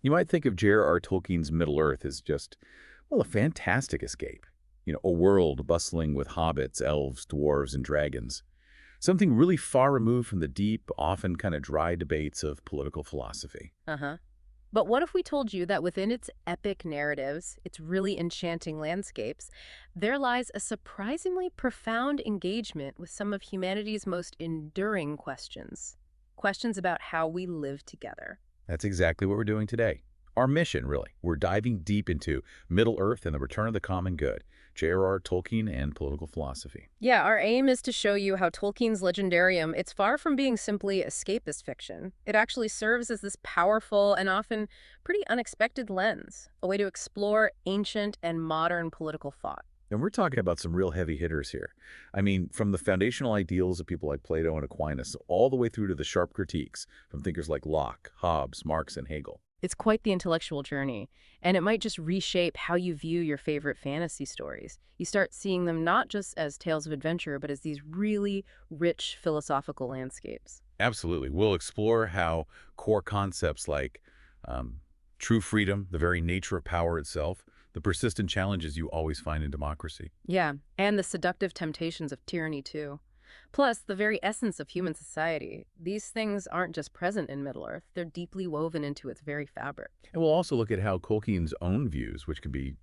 You might think of J.R.R. Tolkien's Middle-earth as just, well, a fantastic escape. A world bustling with hobbits, elves, dwarves, and dragons. Something really far removed from the deep, often kind of dry debates of political philosophy. Uh-huh. But what if we told you that within its epic narratives, its really enchanting landscapes, there lies a surprisingly profound engagement with some of humanity's most enduring questions? Questions about how we live together. That's exactly what we're doing today. Our mission, really. We're diving deep into Middle-earth and the return of the common good, J.R.R. Tolkien and political philosophy. Yeah, our aim is to show you how Tolkien's legendarium, it's far from being simply escapist fiction. It actually serves as this powerful and often pretty unexpected lens, a way to explore ancient and modern political thought. And we're talking about some real heavy hitters here. I mean, from the foundational ideals of people like Plato and Aquinas, all the way through to the sharp critiques from thinkers like Locke, Hobbes, Marx, and Hegel. It's quite the intellectual journey, and it might just reshape how you view your favorite fantasy stories. You start seeing them not just as tales of adventure, but as these really rich philosophical landscapes. Absolutely. We'll explore how core concepts like true freedom, the very nature of power itself, the persistent challenges you always find in democracy. Yeah, and the seductive temptations of tyranny, too. Plus, the very essence of human society. These things aren't just present in Middle-earth, they're deeply woven into its very fabric. And we'll also look at how Tolkien's own views, which can be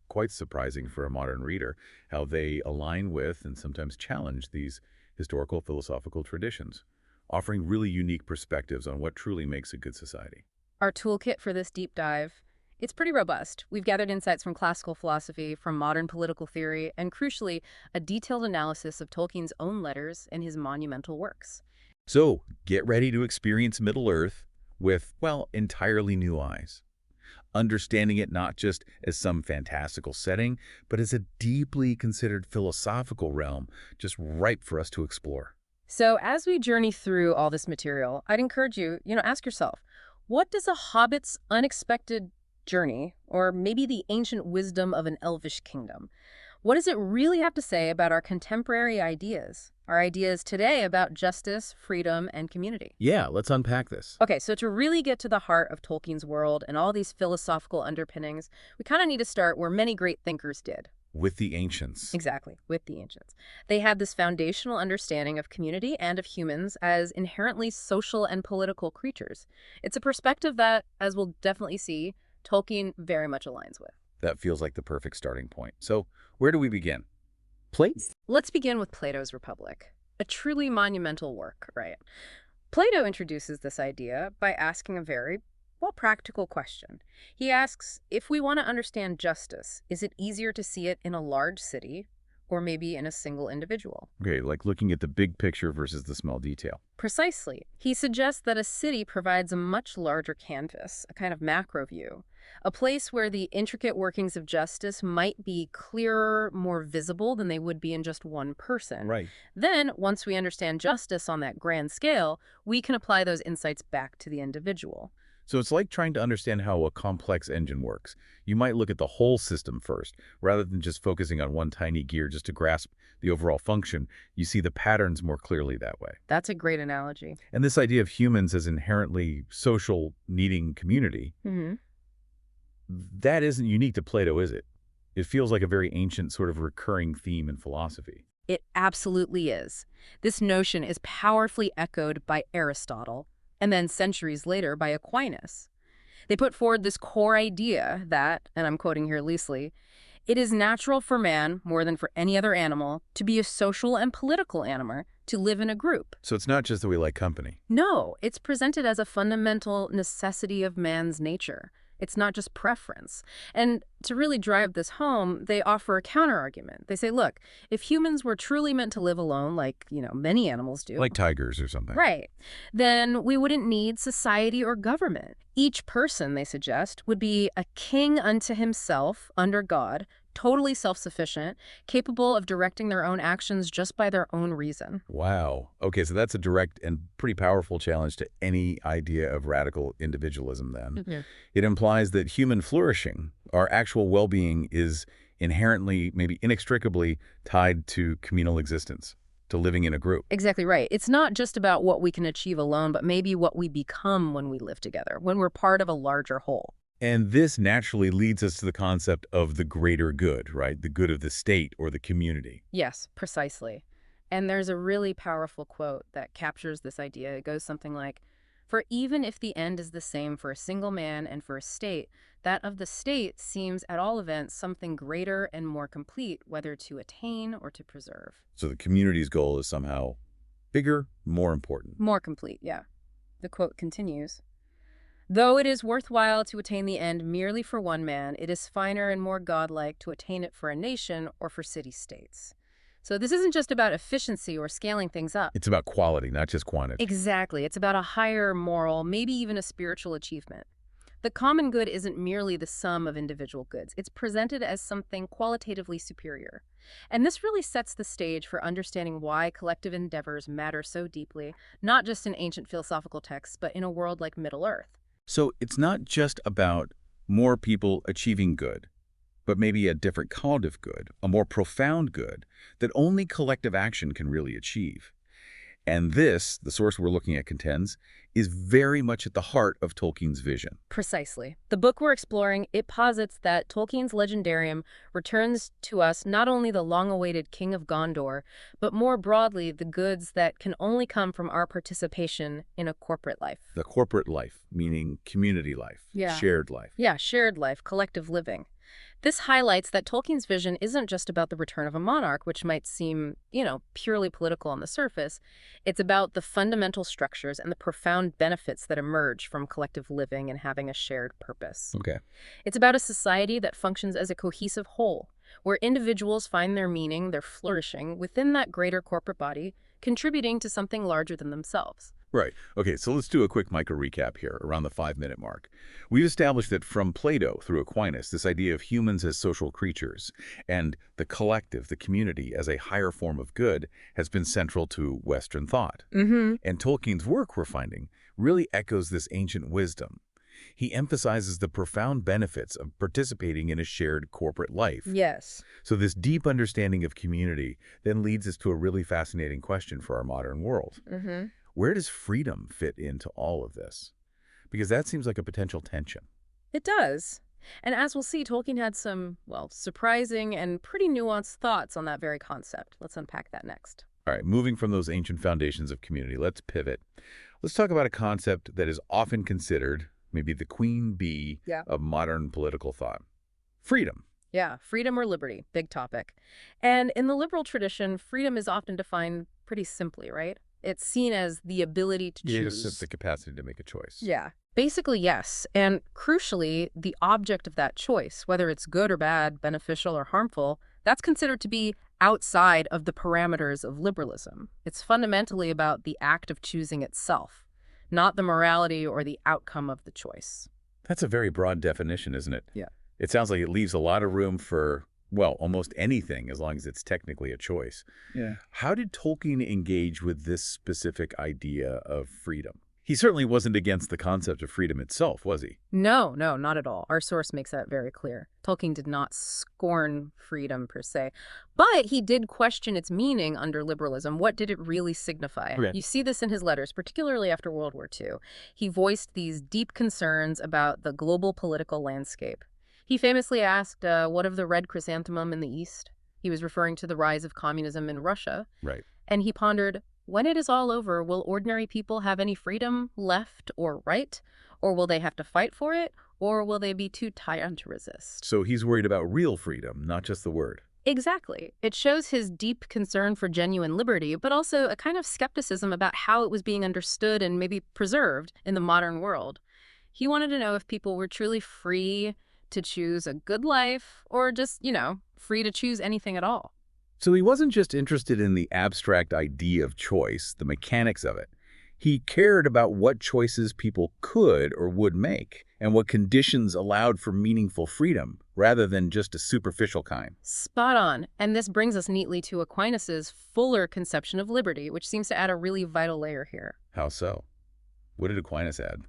quite surprising for a modern reader, how they align with and sometimes challenge these historical philosophical traditions, offering really unique perspectives on what truly makes a good society. Our toolkit for this deep dive, it's pretty robust. We've gathered insights from classical philosophy, from modern political theory, and crucially, a detailed analysis of Tolkien's own letters and his monumental works. So get ready to experience Middle-earth with, well, entirely new eyes. Understanding it not just as some fantastical setting, but as a deeply considered philosophical realm just ripe for us to explore. So as we journey through all this material, I'd encourage you, ask yourself, what does a hobbit's unexpected journey, or maybe the ancient wisdom of an elvish kingdom, what does it really have to say about our contemporary ideas? Our ideas today about justice, freedom, and community. Yeah, let's unpack this. Okay, so to really get to the heart of Tolkien's world and all these philosophical underpinnings, we kind of need to start where many great thinkers did. With the ancients. Exactly, with the ancients. They had this foundational understanding of community and of humans as inherently social and political creatures. It's a perspective that, as we'll definitely see, Tolkien very much aligns with. That feels like the perfect starting point. So where do we begin? Plato? Let's begin with Plato's Republic, a truly monumental work, right? Plato introduces this idea by asking a very, practical question. He asks, if we want to understand justice, is it easier to see it in a large city or maybe in a single individual? Okay, like looking at the big picture versus the small detail. Precisely. He suggests that a city provides a much larger canvas, a kind of macro view, a place where the intricate workings of justice might be clearer, more visible than they would be in just one person. Right. Then, once we understand justice on that grand scale, we can apply those insights back to the individual. So it's like trying to understand how a complex engine works. You might look at the whole system first, rather than just focusing on one tiny gear just to grasp the overall function. You see the patterns more clearly that way. That's a great analogy. And this idea of humans as inherently social, needing community, that isn't unique to Plato, is it? It feels like a very ancient sort of recurring theme in philosophy. It absolutely is. This notion is powerfully echoed by Aristotle, and then centuries later by Aquinas. They put forward this core idea that, and I'm quoting here loosely, it is natural for man, more than for any other animal, to be a social and political animal, to live in a group. So it's not just that we like company. No, it's presented as a fundamental necessity of man's nature. It's not just preference. And to really drive this home, they offer a counterargument. They say, look, if humans were truly meant to live alone, like, many animals do. Like tigers or something. Right. Then we wouldn't need society or government. Each person, they suggest, would be a king unto himself under God, totally self-sufficient, capable of directing their own actions just by their own reason. Wow. Okay, so that's a direct and pretty powerful challenge to any idea of radical individualism then. Yeah. It implies that human flourishing, our actual well-being, is inherently, maybe inextricably, tied to communal existence. to living in a group. Exactly right. It's not just about what we can achieve alone, but maybe what we become when we live together, when we're part of a larger whole. And this naturally leads us to the concept of the greater good, right? The good of the state or the community. Yes, precisely. And there's a really powerful quote that captures this idea. It goes something like, "For even if the end is the same for a single man and for a state, that of the state seems at all events something greater and more complete, whether to attain or to preserve." So the community's goal is somehow bigger, more important. More complete, yeah. The quote continues, "Though it is worthwhile to attain the end merely for one man, it is finer and more godlike to attain it for a nation or for city-states." So this isn't just about efficiency or scaling things up. It's about quality, not just quantity. Exactly. It's about a higher moral, maybe even a spiritual achievement. The common good isn't merely the sum of individual goods. It's presented as something qualitatively superior. And this really sets the stage for understanding why collective endeavors matter so deeply, not just in ancient philosophical texts, but in a world like Middle-earth. So it's not just about more people achieving good, but maybe a different kind of good, a more profound good that only collective action can really achieve. And this, the source we're looking at contends, is very much at the heart of Tolkien's vision. Precisely. The book we're exploring, it posits that Tolkien's legendarium returns to us not only the long-awaited King of Gondor, but more broadly the goods that can only come from our participation in a corporate life. The corporate life, meaning community life, shared life. Yeah, shared life, collective living. This highlights that Tolkien's vision isn't just about the return of a monarch, which might seem, purely political on the surface. It's about the fundamental structures and the profound benefits that emerge from collective living and having a shared purpose. Okay. It's about a society that functions as a cohesive whole, where individuals find their meaning, their flourishing within that greater corporate body, contributing to something larger than themselves. Right. Okay, so let's do a quick micro recap here, around the 5-minute mark. We've established that from Plato through Aquinas, this idea of humans as social creatures and the collective, the community, as a higher form of good has been central to Western thought. And Tolkien's work, we're finding, really echoes this ancient wisdom. He emphasizes the profound benefits of participating in a shared corporate life. Yes. So this deep understanding of community then leads us to a really fascinating question for our modern world. Where does freedom fit into all of this? Because that seems like a potential tension. It does. And as we'll see, Tolkien had some, surprising and pretty nuanced thoughts on that very concept. Let's unpack that next. All right, moving from those ancient foundations of community, let's pivot. Let's talk about a concept that is often considered maybe the queen bee of modern political thought. Freedom. Yeah, freedom or liberty, big topic. And in the liberal tradition, freedom is often defined pretty simply, right? It's seen as the ability to choose. Just the capacity to make a choice. Yeah. Basically, yes. And crucially, the object of that choice, whether it's good or bad, beneficial or harmful, that's considered to be outside of the parameters of liberalism. It's fundamentally about the act of choosing itself, not the morality or the outcome of the choice. That's a very broad definition, isn't it? Yeah. It sounds like it leaves a lot of room for, almost anything as long as it's technically a choice. Yeah. How did Tolkien engage with this specific idea of freedom? He certainly wasn't against the concept of freedom itself, was he? No, not at all. Our source makes that very clear. Tolkien did not scorn freedom per se, but he did question its meaning under liberalism. What did it really signify? Okay. You see this in his letters, particularly after World War II. He voiced these deep concerns about the global political landscape. He famously asked, what of the red chrysanthemum in the East? He was referring to the rise of communism in Russia. Right. And he pondered, when it is all over, will ordinary people have any freedom left or right? Or will they have to fight for it? Or will they be too tired to resist? So he's worried about real freedom, not just the word. Exactly. It shows his deep concern for genuine liberty, but also a kind of skepticism about how it was being understood and maybe preserved in the modern world. He wanted to know if people were truly free to choose a good life or just, free to choose anything at all. So he wasn't just interested in the abstract idea of choice, the mechanics of it. He cared about what choices people could or would make and what conditions allowed for meaningful freedom rather than just a superficial kind. Spot on. And this brings us neatly to Aquinas's fuller conception of liberty, which seems to add a really vital layer here. How so? What did Aquinas add?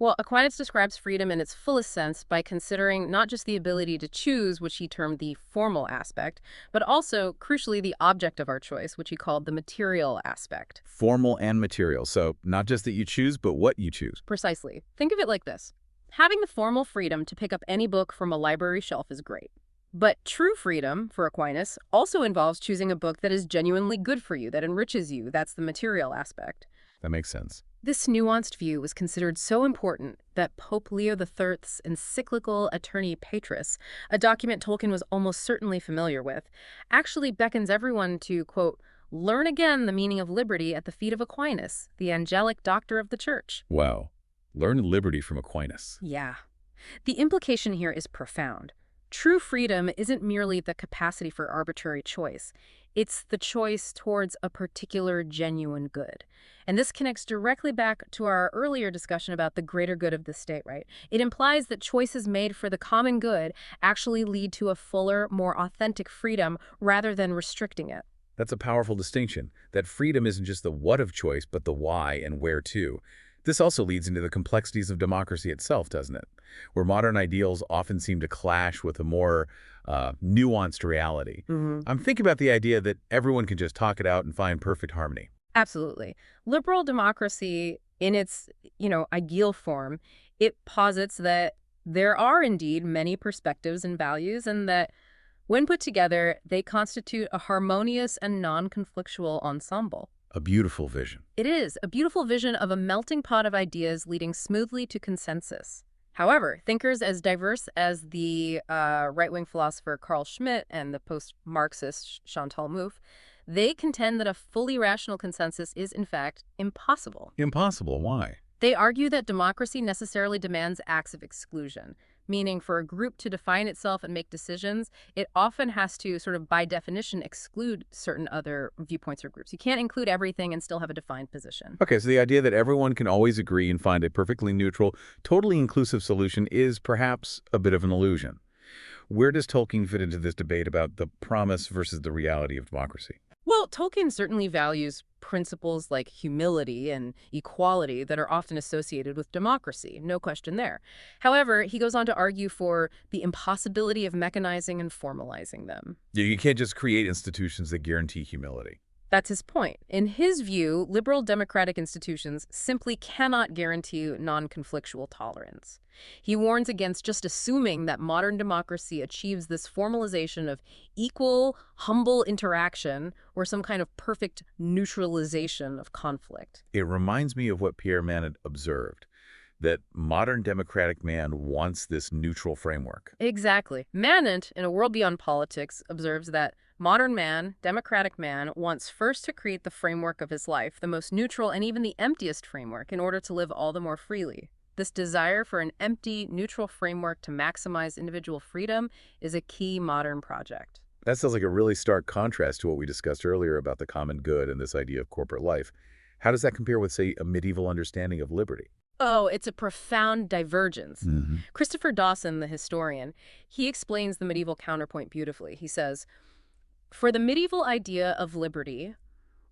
Well, Aquinas describes freedom in its fullest sense by considering not just the ability to choose, which he termed the formal aspect, but also, crucially, the object of our choice, which he called the material aspect. Formal and material. So not just that you choose, but what you choose. Precisely. Think of it like this. Having the formal freedom to pick up any book from a library shelf is great. But true freedom, for Aquinas, also involves choosing a book that is genuinely good for you, that enriches you. That's the material aspect. That makes sense. This nuanced view was considered so important that Pope Leo III's encyclical Aeterni Patris, a document Tolkien was almost certainly familiar with, actually beckons everyone to, quote, learn again the meaning of liberty at the feet of Aquinas, the angelic doctor of the church. Wow. Learn liberty from Aquinas. Yeah. The implication here is profound. True freedom isn't merely the capacity for arbitrary choice. It's the choice towards a particular genuine good. And this connects directly back to our earlier discussion about the greater good of the state, right? It implies that choices made for the common good actually lead to a fuller, more authentic freedom rather than restricting it. That's a powerful distinction, that freedom isn't just the what of choice, but the why and where to. This also leads into the complexities of democracy itself, doesn't it? Where modern ideals often seem to clash with a more nuanced reality. I'm thinking about the idea that everyone can just talk it out and find perfect harmony. Absolutely. Liberal democracy, in its, ideal form, it posits that there are indeed many perspectives and values, and that when put together, they constitute a harmonious and non-conflictual ensemble. A beautiful vision. It is a beautiful vision of a melting pot of ideas leading smoothly to consensus. However, thinkers as diverse as the right-wing philosopher Carl Schmitt and the post-Marxist Chantal Mouffe, they contend that a fully rational consensus is, in fact, impossible. Impossible? Why? They argue that democracy necessarily demands acts of exclusion, meaning for a group to define itself and make decisions, it often has to sort of, by definition, exclude certain other viewpoints or groups. You can't include everything and still have a defined position. Okay, so the idea that everyone can always agree and find a perfectly neutral, totally inclusive solution is perhaps a bit of an illusion. Where does Tolkien fit into this debate about the promise versus the reality of democracy? Well, Tolkien certainly values principles like humility and equality that are often associated with democracy, no question there. However, he goes on to argue for the impossibility of mechanizing and formalizing them. You can't just create institutions that guarantee humility. That's his point. In his view, liberal democratic institutions simply cannot guarantee non-conflictual tolerance. He warns against just assuming that modern democracy achieves this formalization of equal, humble interaction or some kind of perfect neutralization of conflict. It reminds me of what Pierre Manent observed, that modern democratic man wants this neutral framework. Exactly. Manent, in A World Beyond Politics, observes that modern man, democratic man, wants first to create the framework of his life, the most neutral and even the emptiest framework, in order to live all the more freely. This desire for an empty, neutral framework to maximize individual freedom is a key modern project. That sounds like a really stark contrast to what we discussed earlier about the common good and this idea of corporate life. How does that compare with, say, a medieval understanding of liberty? Oh, it's a profound divergence. Christopher Dawson, the historian, he explains the medieval counterpoint beautifully. He says, for the medieval idea of liberty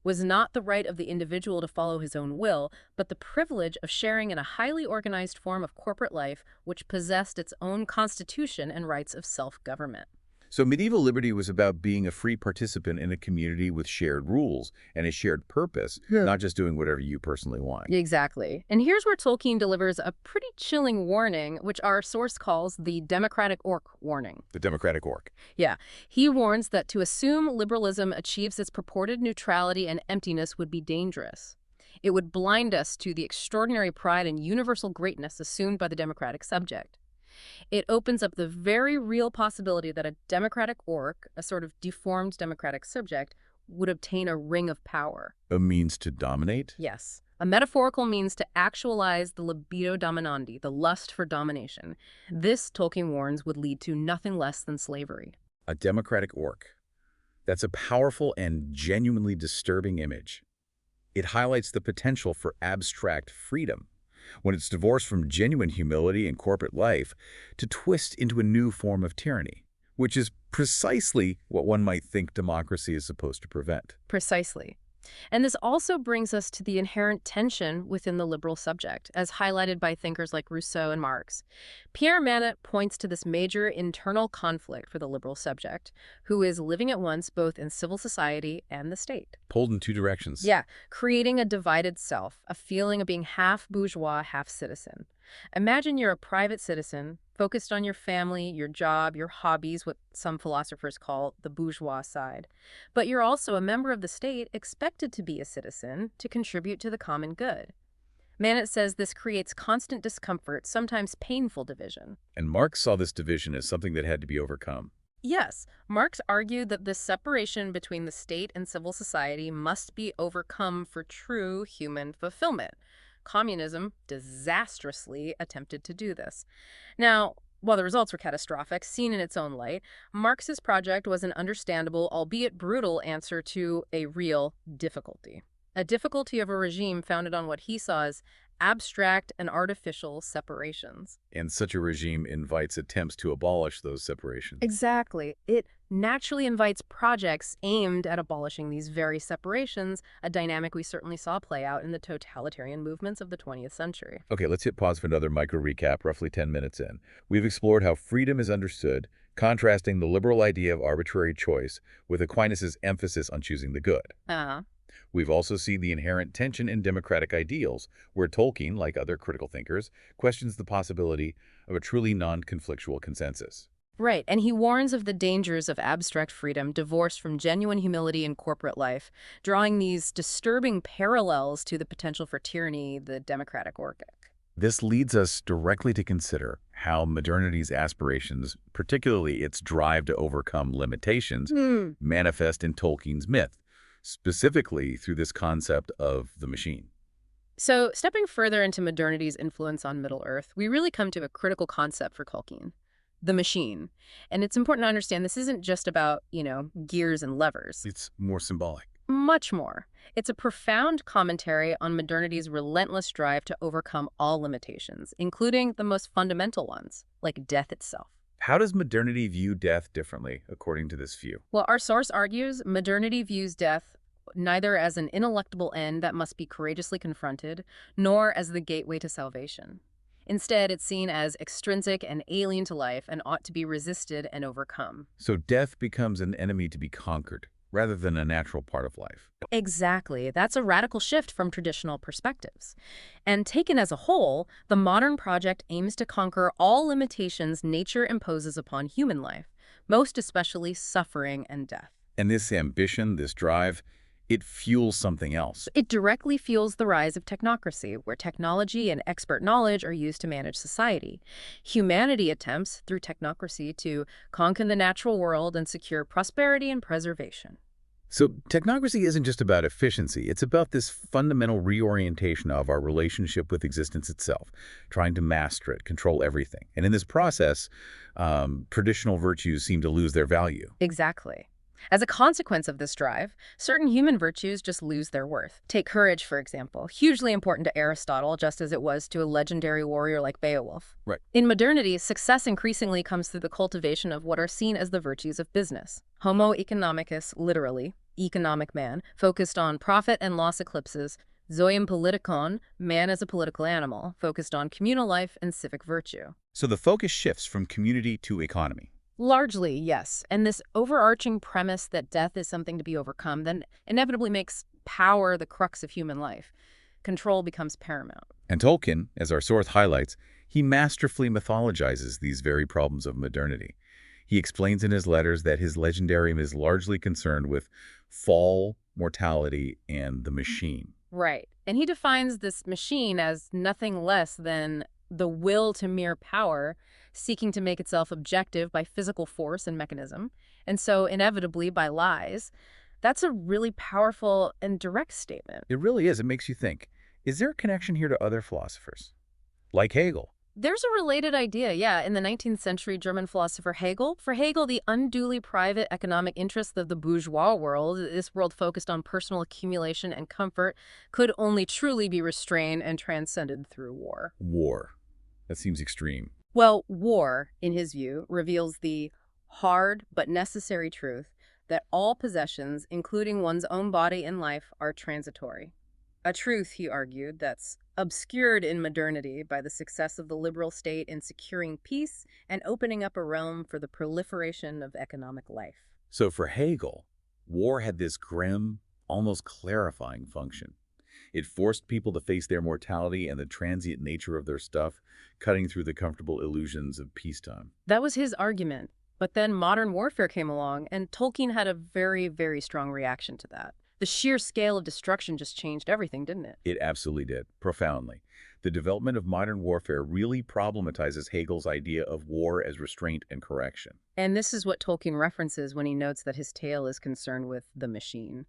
was not the right of the individual to follow his own will, but the privilege of sharing in a highly organized form of corporate life which possessed its own constitution and rights of self-government. So medieval liberty was about being a free participant in a community with shared rules and a shared purpose, not just doing whatever you personally want. Exactly. And here's where Tolkien delivers a pretty chilling warning, which our source calls the democratic orc warning. The democratic orc. Yeah. He warns that to assume liberalism achieves its purported neutrality and emptiness would be dangerous. It would blind us to the extraordinary pride and universal greatness assumed by the democratic subject. It opens up the very real possibility that a democratic orc, a sort of deformed democratic subject, would obtain a ring of power. A means to dominate? Yes. A metaphorical means to actualize the libido dominandi, the lust for domination. This, Tolkien warns, would lead to nothing less than slavery. A democratic orc. That's a powerful and genuinely disturbing image. It highlights the potential for abstract freedom, when it's divorced from genuine humility in corporate life, to twist into a new form of tyranny, which is precisely what one might think democracy is supposed to prevent. Precisely. And this also brings us to the inherent tension within the liberal subject, as highlighted by thinkers like Rousseau and Marx. Pierre Manet points to this major internal conflict for the liberal subject, who is living at once both in civil society and the state. Pulled in two directions. Yeah, creating a divided self, a feeling of being half bourgeois, half citizen. Imagine you're a private citizen, focused on your family, your job, your hobbies, what some philosophers call the bourgeois side. But you're also a member of the state, expected to be a citizen, to contribute to the common good. Manet says this creates constant discomfort, sometimes painful division. And Marx saw this division as something that had to be overcome. Yes, Marx argued that this separation between the state and civil society must be overcome for true human fulfillment. Communism disastrously attempted to do this. Now, while the results were catastrophic, seen in its own light, Marx's project was an understandable, albeit brutal, answer to a real difficulty. A difficulty of a regime founded on what he saw as abstract and artificial separations. And such a regime invites attempts to abolish those separations. Exactly. It naturally invites projects aimed at abolishing these very separations, a dynamic we certainly saw play out in the totalitarian movements of the 20th century. Okay, let's hit pause for another micro recap, roughly 10 minutes in. We've explored how freedom is understood, contrasting the liberal idea of arbitrary choice with Aquinas' emphasis on choosing the good. Uh-huh. We've also seen the inherent tension in democratic ideals, where Tolkien, like other critical thinkers, questions the possibility of a truly non-conflictual consensus. Right, and he warns of the dangers of abstract freedom divorced from genuine humility in corporate life, drawing these disturbing parallels to the potential for tyranny, the democratic orchic. This leads us directly to consider how modernity's aspirations, particularly its drive to overcome limitations, manifest in Tolkien's myth, specifically through this concept of the machine. So, stepping further into modernity's influence on Middle-earth, we really come to a critical concept for Tolkien: the machine. And it's important to understand this isn't just about, gears and levers. It's more symbolic. Much more. It's a profound commentary on modernity's relentless drive to overcome all limitations, including the most fundamental ones, like death itself. How does modernity view death differently, according to this view? Well, our source argues modernity views death neither as an ineluctable end that must be courageously confronted, nor as the gateway to salvation. Instead, it's seen as extrinsic and alien to life and ought to be resisted and overcome. So death becomes an enemy to be conquered, rather than a natural part of life. Exactly. That's a radical shift from traditional perspectives. And taken as a whole, the modern project aims to conquer all limitations nature imposes upon human life, most especially suffering and death. And this ambition, this drive, it fuels something else. It directly fuels the rise of technocracy, where technology and expert knowledge are used to manage society. Humanity attempts, through technocracy, to conquer the natural world and secure prosperity and preservation. So technocracy isn't just about efficiency. It's about this fundamental reorientation of our relationship with existence itself, trying to master it, control everything. And in this process, traditional virtues seem to lose their value. Exactly. As a consequence of this drive, certain human virtues just lose their worth. Take courage, for example, hugely important to Aristotle, just as it was to a legendary warrior like Beowulf. Right. In modernity, success increasingly comes through the cultivation of what are seen as the virtues of business. Homo economicus, literally, economic man, focused on profit and loss eclipses. Zoium politikon, man as a political animal, focused on communal life and civic virtue. So the focus shifts from community to economy. Largely, yes. And this overarching premise that death is something to be overcome then inevitably makes power the crux of human life. Control becomes paramount. And Tolkien, as our source highlights, he masterfully mythologizes these very problems of modernity. He explains in his letters that his legendarium is largely concerned with fall, mortality, and the machine. Right. And he defines this machine as nothing less than the will to mere power, seeking to make itself objective by physical force and mechanism, and so inevitably by lies. That's a really powerful and direct statement. It really is. It makes you think, is there a connection here to other philosophers? Like Hegel. There's a related idea, yeah, in the 19th century German philosopher Hegel. For Hegel, the unduly private economic interests of the bourgeois world, this world focused on personal accumulation and comfort, could only truly be restrained and transcended through war. War. That seems extreme. Well, war, in his view, reveals the hard but necessary truth that all possessions, including one's own body and life, are transitory. A truth, he argued, that's obscured in modernity by the success of the liberal state in securing peace and opening up a realm for the proliferation of economic life. So for Hegel, war had this grim, almost clarifying function. It forced people to face their mortality and the transient nature of their stuff, cutting through the comfortable illusions of peacetime. That was his argument. But then modern warfare came along, and Tolkien had a very, very strong reaction to that. The sheer scale of destruction just changed everything, didn't it? It absolutely did, profoundly. The development of modern warfare really problematizes Hegel's idea of war as restraint and correction. And this is what Tolkien references when he notes that his tale is concerned with the machine.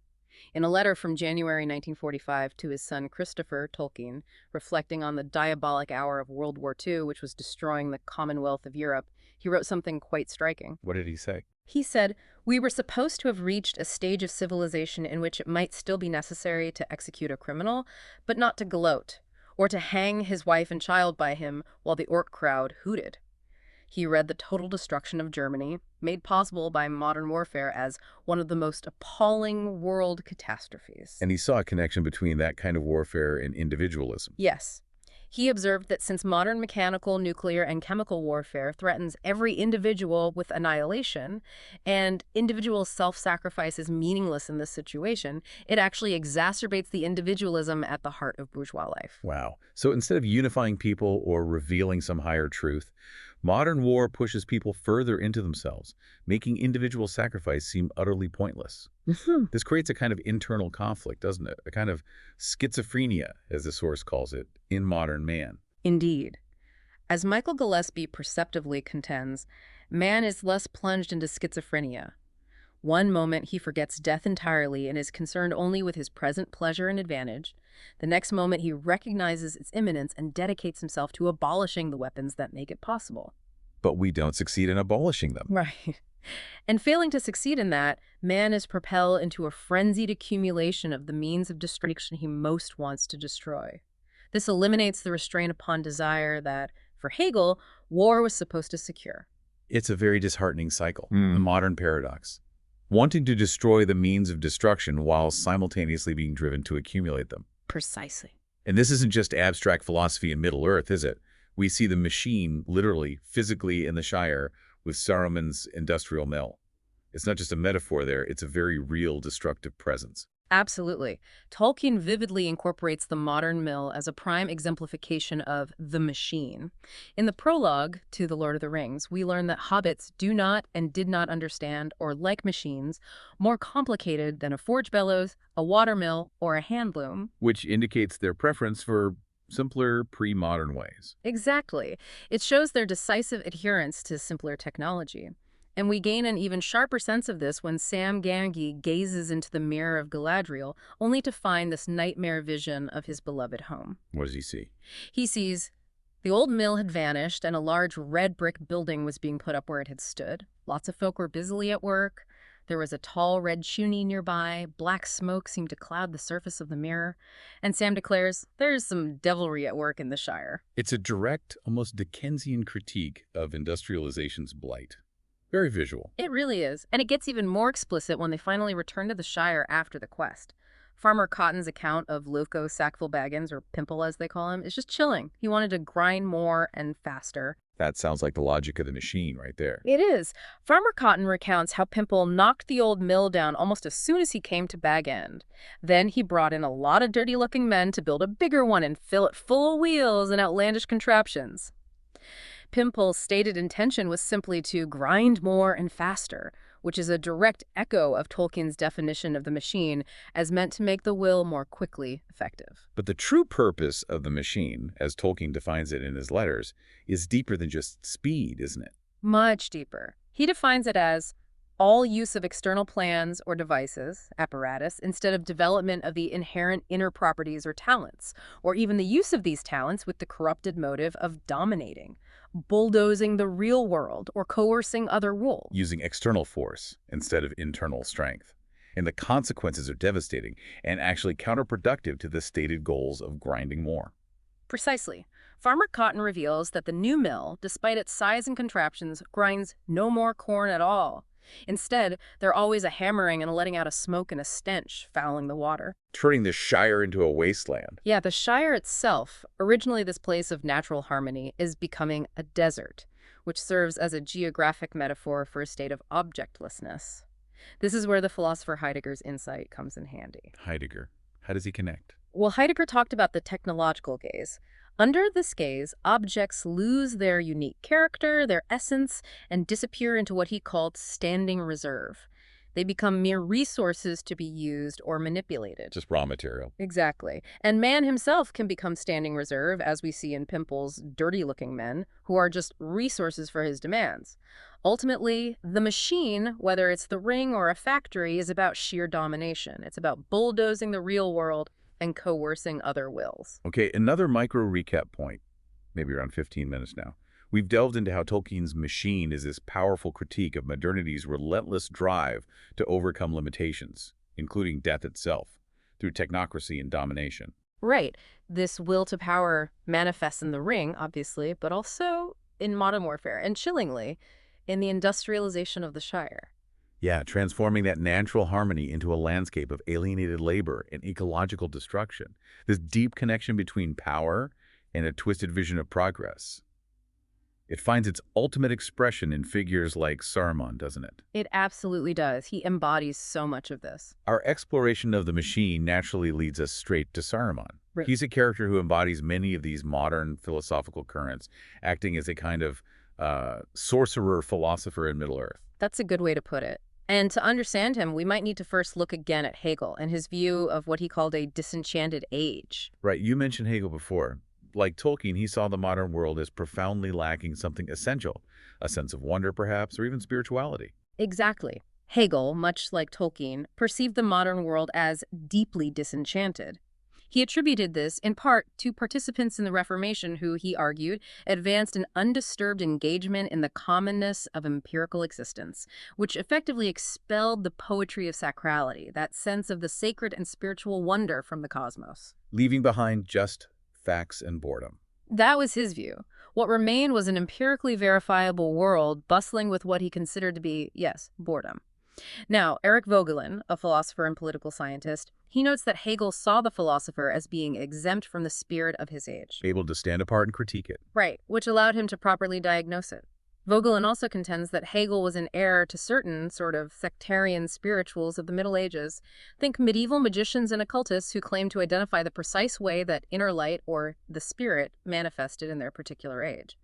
In a letter from January 1945 to his son Christopher Tolkien, reflecting on the diabolic hour of World War II, which was destroying the Commonwealth of Europe, he wrote something quite striking. What did he say? He said, "We were supposed to have reached a stage of civilization in which it might still be necessary to execute a criminal, but not to gloat, or to hang his wife and child by him while the orc crowd hooted." He read the total destruction of Germany, made possible by modern warfare, as one of the most appalling world catastrophes. And he saw a connection between that kind of warfare and individualism. Yes. He observed that since modern mechanical, nuclear, and chemical warfare threatens every individual with annihilation, and individual self-sacrifice is meaningless in this situation, it actually exacerbates the individualism at the heart of bourgeois life. Wow. So instead of unifying people or revealing some higher truth, modern war pushes people further into themselves, making individual sacrifice seem utterly pointless. This creates a kind of internal conflict, doesn't it? A kind of schizophrenia, as the source calls it, in modern man. Indeed. As Michael Gillespie perceptively contends, man is thus plunged into schizophrenia. One moment he forgets death entirely and is concerned only with his present pleasure and advantage. The next moment he recognizes its imminence and dedicates himself to abolishing the weapons that make it possible. But we don't succeed in abolishing them. Right. And failing to succeed in that, man is propelled into a frenzied accumulation of the means of destruction he most wants to destroy. This eliminates the restraint upon desire that, for Hegel, war was supposed to secure. It's a very disheartening cycle, a modern paradox. Wanting to destroy the means of destruction while simultaneously being driven to accumulate them. Precisely. And this isn't just abstract philosophy in Middle-earth, is it? We see the machine, literally, physically in the Shire with Saruman's industrial mill. It's not just a metaphor there, it's a very real destructive presence. Absolutely. Tolkien vividly incorporates the modern mill as a prime exemplification of the machine. In the prologue to The Lord of the Rings, we learn that hobbits do not and did not understand or like machines more complicated than a forge bellows, a watermill, or a hand loom. Which indicates their preference for simpler, pre-modern ways. Exactly. It shows their decisive adherence to simpler technology. And we gain an even sharper sense of this when Sam Gamgee gazes into the mirror of Galadriel, only to find this nightmare vision of his beloved home. What does he see? He sees the old mill had vanished and a large red brick building was being put up where it had stood. Lots of folk were busily at work. There was a tall red chimney nearby. Black smoke seemed to cloud the surface of the mirror. And Sam declares, there's some devilry at work in the Shire. It's a direct, almost Dickensian critique of industrialization's blight. Very visual. It really is. And it gets even more explicit when they finally return to the Shire after the quest. Farmer Cotton's account of Lilko Sackville Baggins, or Pimple as they call him, is just chilling. He wanted to grind more and faster. That sounds like the logic of the machine right there. It is. Farmer Cotton recounts how Pimple knocked the old mill down almost as soon as he came to Bag End. Then he brought in a lot of dirty-looking men to build a bigger one and fill it full of wheels and outlandish contraptions. Pimple's stated intention was simply to grind more and faster, which is a direct echo of Tolkien's definition of the machine as meant to make the will more quickly effective. But the true purpose of the machine, as Tolkien defines it in his letters, is deeper than just speed, isn't it? Much deeper. He defines it as all use of external plans or devices, apparatus, instead of development of the inherent inner properties or talents, or even the use of these talents with the corrupted motive of dominating, bulldozing the real world, or coercing other wolves. Using external force instead of internal strength. And the consequences are devastating and actually counterproductive to the stated goals of grinding more. Precisely. Farmer Cotton reveals that the new mill, despite its size and contraptions, grinds no more corn at all. Instead, they're always a hammering and a letting out of smoke and a stench, fouling the water. Turning the Shire into a wasteland. Yeah, the Shire itself, originally this place of natural harmony, is becoming a desert, which serves as a geographic metaphor for a state of objectlessness. This is where the philosopher Heidegger's insight comes in handy. Heidegger. How does he connect? Well, Heidegger talked about the technological gaze. Under this gaze, objects lose their unique character, their essence, and disappear into what he called standing reserve. They become mere resources to be used or manipulated. Just raw material. Exactly. And man himself can become standing reserve, as we see in Pimple's dirty-looking men, who are just resources for his demands. Ultimately, the machine, whether it's the ring or a factory, is about sheer domination. It's about bulldozing the real world and coercing other wills. Okay, another micro recap point, maybe around 15 minutes now. We've delved into how Tolkien's machine is this powerful critique of modernity's relentless drive to overcome limitations, including death itself, through technocracy and domination. Right. This will to power manifests in the ring, obviously, but also in modern warfare, and chillingly, in the industrialization of the Shire. Yeah, transforming that natural harmony into a landscape of alienated labor and ecological destruction. This deep connection between power and a twisted vision of progress. It finds its ultimate expression in figures like Saruman, doesn't it? It absolutely does. He embodies so much of this. Our exploration of the machine naturally leads us straight to Saruman. Right. He's a character who embodies many of these modern philosophical currents, acting as a kind of sorcerer philosopher in Middle-earth. That's a good way to put it. And to understand him, we might need to first look again at Hegel and his view of what he called a disenchanted age. Right, you mentioned Hegel before. Like Tolkien, he saw the modern world as profoundly lacking something essential, a sense of wonder perhaps, or even spirituality. Exactly. Hegel, much like Tolkien, perceived the modern world as deeply disenchanted. He attributed this, in part, to participants in the Reformation who, he argued, advanced an undisturbed engagement in the commonness of empirical existence, which effectively expelled the poetry of sacrality, that sense of the sacred and spiritual wonder from the cosmos. Leaving behind just facts and boredom. That was his view. What remained was an empirically verifiable world bustling with what he considered to be, yes, boredom. Now, Erik Vogelin, a philosopher and political scientist, he notes that Hegel saw the philosopher as being exempt from the spirit of his age. Able to stand apart and critique it. Right, which allowed him to properly diagnose it. Vogelin also contends that Hegel was in error to certain sort of sectarian spirituals of the Middle Ages. Think medieval magicians and occultists who claim to identify the precise way that inner light, or the spirit, manifested in their particular age.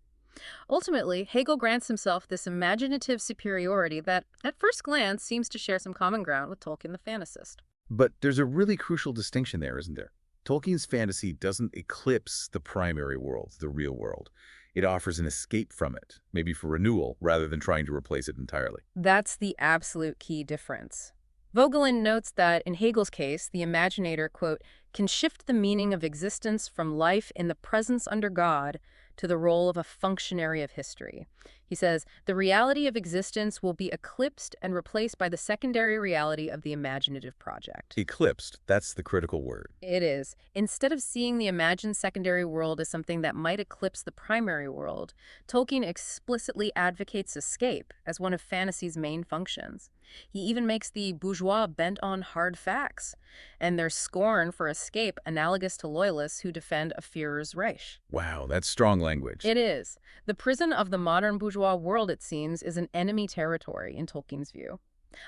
Ultimately, Hegel grants himself this imaginative superiority that, at first glance, seems to share some common ground with Tolkien the fantasist. But there's a really crucial distinction there, isn't there? Tolkien's fantasy doesn't eclipse the primary world, the real world. It offers an escape from it, maybe for renewal, rather than trying to replace it entirely. That's the absolute key difference. Vogelin notes that, in Hegel's case, the imaginator, quote, can shift the meaning of existence from life in the presence under God to the role of a functionary of history. He says, the reality of existence will be eclipsed and replaced by the secondary reality of the imaginative project. Eclipsed, that's the critical word. It is. Instead of seeing the imagined secondary world as something that might eclipse the primary world, Tolkien explicitly advocates escape as one of fantasy's main functions. He even makes the bourgeois bent on hard facts, and their scorn for escape analogous to loyalists who defend a Führer's Reich. Wow, that's strong language. It is. The prison of the modern bourgeois world, it seems, is an enemy territory in Tolkien's view.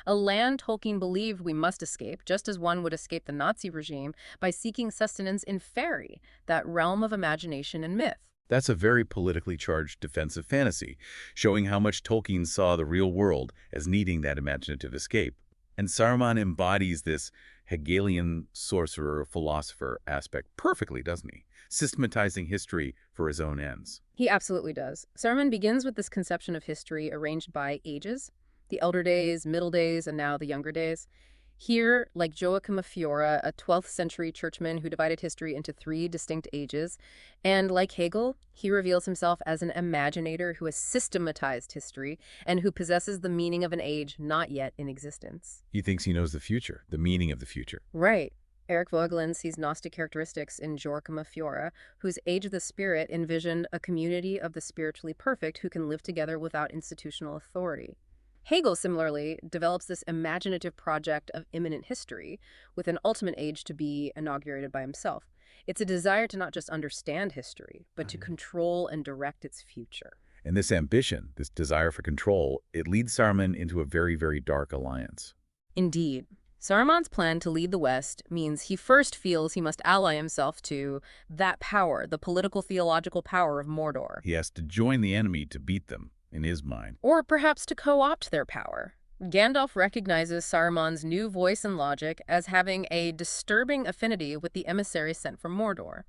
A land Tolkien believed we must escape, just as one would escape the Nazi regime, by seeking sustenance in fairy, that realm of imagination and myth. That's a very politically charged defensive fantasy, showing how much Tolkien saw the real world as needing that imaginative escape. And Saruman embodies this Hegelian sorcerer-philosopher aspect perfectly, doesn't he? Systematizing history for his own ends. He absolutely does. Saruman begins with this conception of history arranged by ages, the elder days, middle days, and now the younger days. Here, like Joachim of Fiora, a 12th century churchman who divided history into 3 distinct ages, and like Hegel, he reveals himself as an imaginator who has systematized history and who possesses the meaning of an age not yet in existence. He thinks he knows the future, the meaning of the future. Right. Erik Vogelin sees Gnostic characteristics in Joachim of Fiora, whose Age of the Spirit envisioned a community of the spiritually perfect who can live together without institutional authority. Hegel, similarly, develops this imaginative project of imminent history, with an ultimate age to be inaugurated by himself. It's a desire to not just understand history, but to control and direct its future. And this ambition, this desire for control, it leads Saruman into a very, very dark alliance. Indeed. Saruman's plan to lead the West means he first feels he must ally himself to that power, the political theological power of Mordor. He has to join the enemy to beat them, in his mind. Or perhaps to co-opt their power. Gandalf recognizes Saruman's new voice and logic as having a disturbing affinity with the emissary sent from Mordor.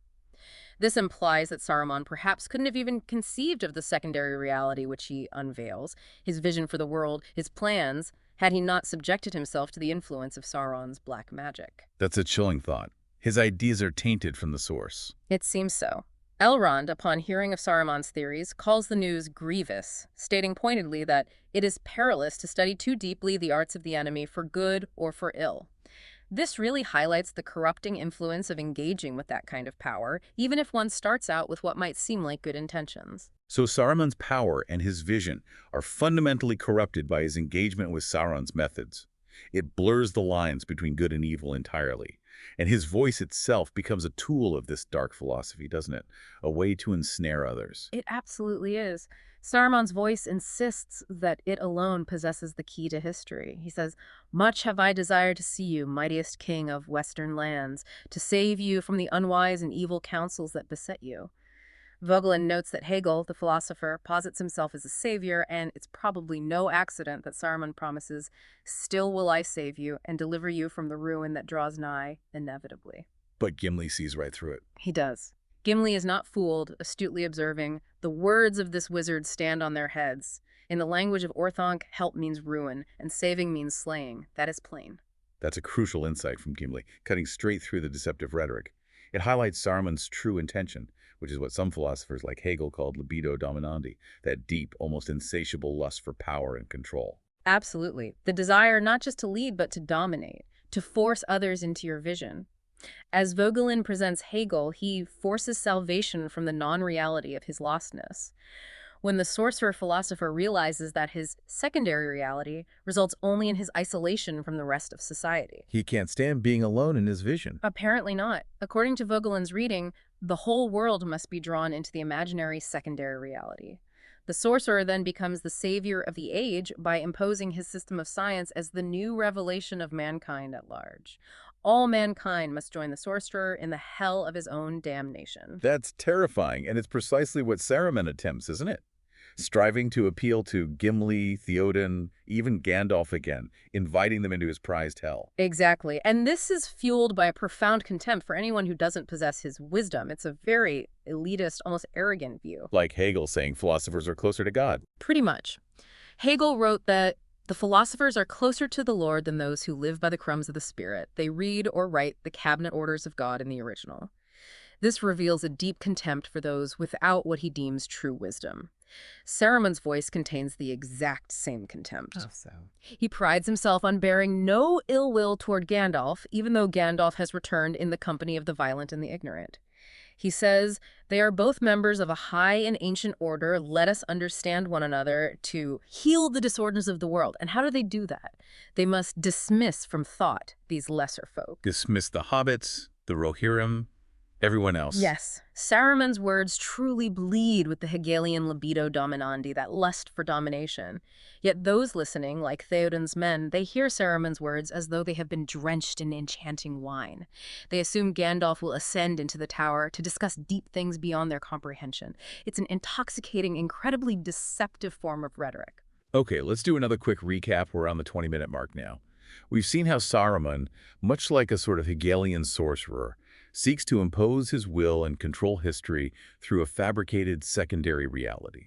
This implies that Saruman perhaps couldn't have even conceived of the secondary reality which he unveils, his vision for the world, his plans, had he not subjected himself to the influence of Sauron's black magic. That's a chilling thought. His ideas are tainted from the source. It seems so. Elrond, upon hearing of Saruman's theories, calls the news grievous, stating pointedly that it is perilous to study too deeply the arts of the enemy for good or for ill. This really highlights the corrupting influence of engaging with that kind of power, even if one starts out with what might seem like good intentions. So Saruman's power and his vision are fundamentally corrupted by his engagement with Sauron's methods. It blurs the lines between good and evil entirely. And his voice itself becomes a tool of this dark philosophy, doesn't it? A way to ensnare others. It absolutely is. Saruman's voice insists that it alone possesses the key to history. He says, "Much have I desired to see you, mightiest king of western lands, to save you from the unwise and evil counsels that beset you." Vogelin notes that Hegel, the philosopher, posits himself as a savior, and it's probably no accident that Saruman promises, "Still will I save you and deliver you from the ruin that draws nigh, inevitably." But Gimli sees right through it. He does. Gimli is not fooled, astutely observing, "The words of this wizard stand on their heads. In the language of Orthanc, help means ruin, and saving means slaying. That is plain." That's a crucial insight from Gimli, cutting straight through the deceptive rhetoric. It highlights Saruman's true intention, which is what some philosophers like Hegel called libido dominandi, that deep, almost insatiable lust for power and control. Absolutely. The desire not just to lead, but to dominate, to force others into your vision. As Vogelin presents Hegel, he forces salvation from the non-reality of his lostness. When the sorcerer philosopher realizes that his secondary reality results only in his isolation from the rest of society. He can't stand being alone in his vision. Apparently not. According to Vogelin's reading, the whole world must be drawn into the imaginary secondary reality. The sorcerer then becomes the savior of the age by imposing his system of science as the new revelation of mankind at large. All mankind must join the sorcerer in the hell of his own damnation. That's terrifying, and it's precisely what Saruman attempts, isn't it? Striving to appeal to Gimli, Theoden, even Gandalf again, inviting them into his prized hell. Exactly. And this is fueled by a profound contempt for anyone who doesn't possess his wisdom. It's a very elitist, almost arrogant view. Like Hegel saying philosophers are closer to God. Pretty much. Hegel wrote that the philosophers are closer to the Lord than those who live by the crumbs of the Spirit. They read or write the cabinet orders of God in the original. This reveals a deep contempt for those without what he deems true wisdom. Saruman's voice contains the exact same contempt. He prides himself on bearing no ill will toward Gandalf, even though Gandalf has returned in the company of the violent and the ignorant. He says, "They are both members of a high and ancient order. Let us understand one another to heal the disorders of the world." And how do they do that? They must dismiss from thought these lesser folk. Dismiss the hobbits, the Rohirrim, everyone else. Yes. Saruman's words truly bleed with the Hegelian libido dominandi, that lust for domination. Yet those listening, like Theoden's men, they hear Saruman's words as though they have been drenched in enchanting wine. They assume Gandalf will ascend into the tower to discuss deep things beyond their comprehension. It's an intoxicating, incredibly deceptive form of rhetoric. Okay, let's do another quick recap. We're on the 20-minute mark now. We've seen how Saruman, much like a sort of Hegelian sorcerer, seeks to impose his will and control history through a fabricated secondary reality.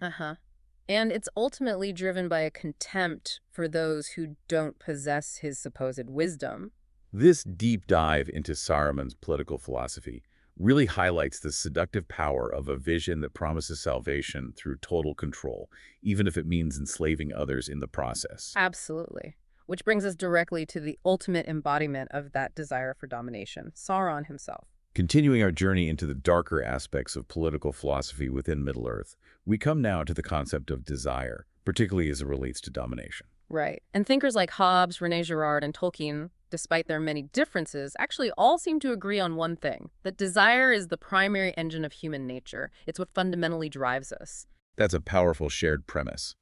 And it's ultimately driven by a contempt for those who don't possess his supposed wisdom. This deep dive into Saruman's political philosophy really highlights the seductive power of a vision that promises salvation through total control, even if it means enslaving others in the process. Absolutely. Which brings us directly to the ultimate embodiment of that desire for domination, Sauron himself. Continuing our journey into the darker aspects of political philosophy within Middle-earth, we come now to the concept of desire, particularly as it relates to domination. Right. And thinkers like Hobbes, J.R.R, and Tolkien, despite their many differences, actually all seem to agree on one thing, that desire is the primary engine of human nature. It's what fundamentally drives us. That's a powerful shared premise.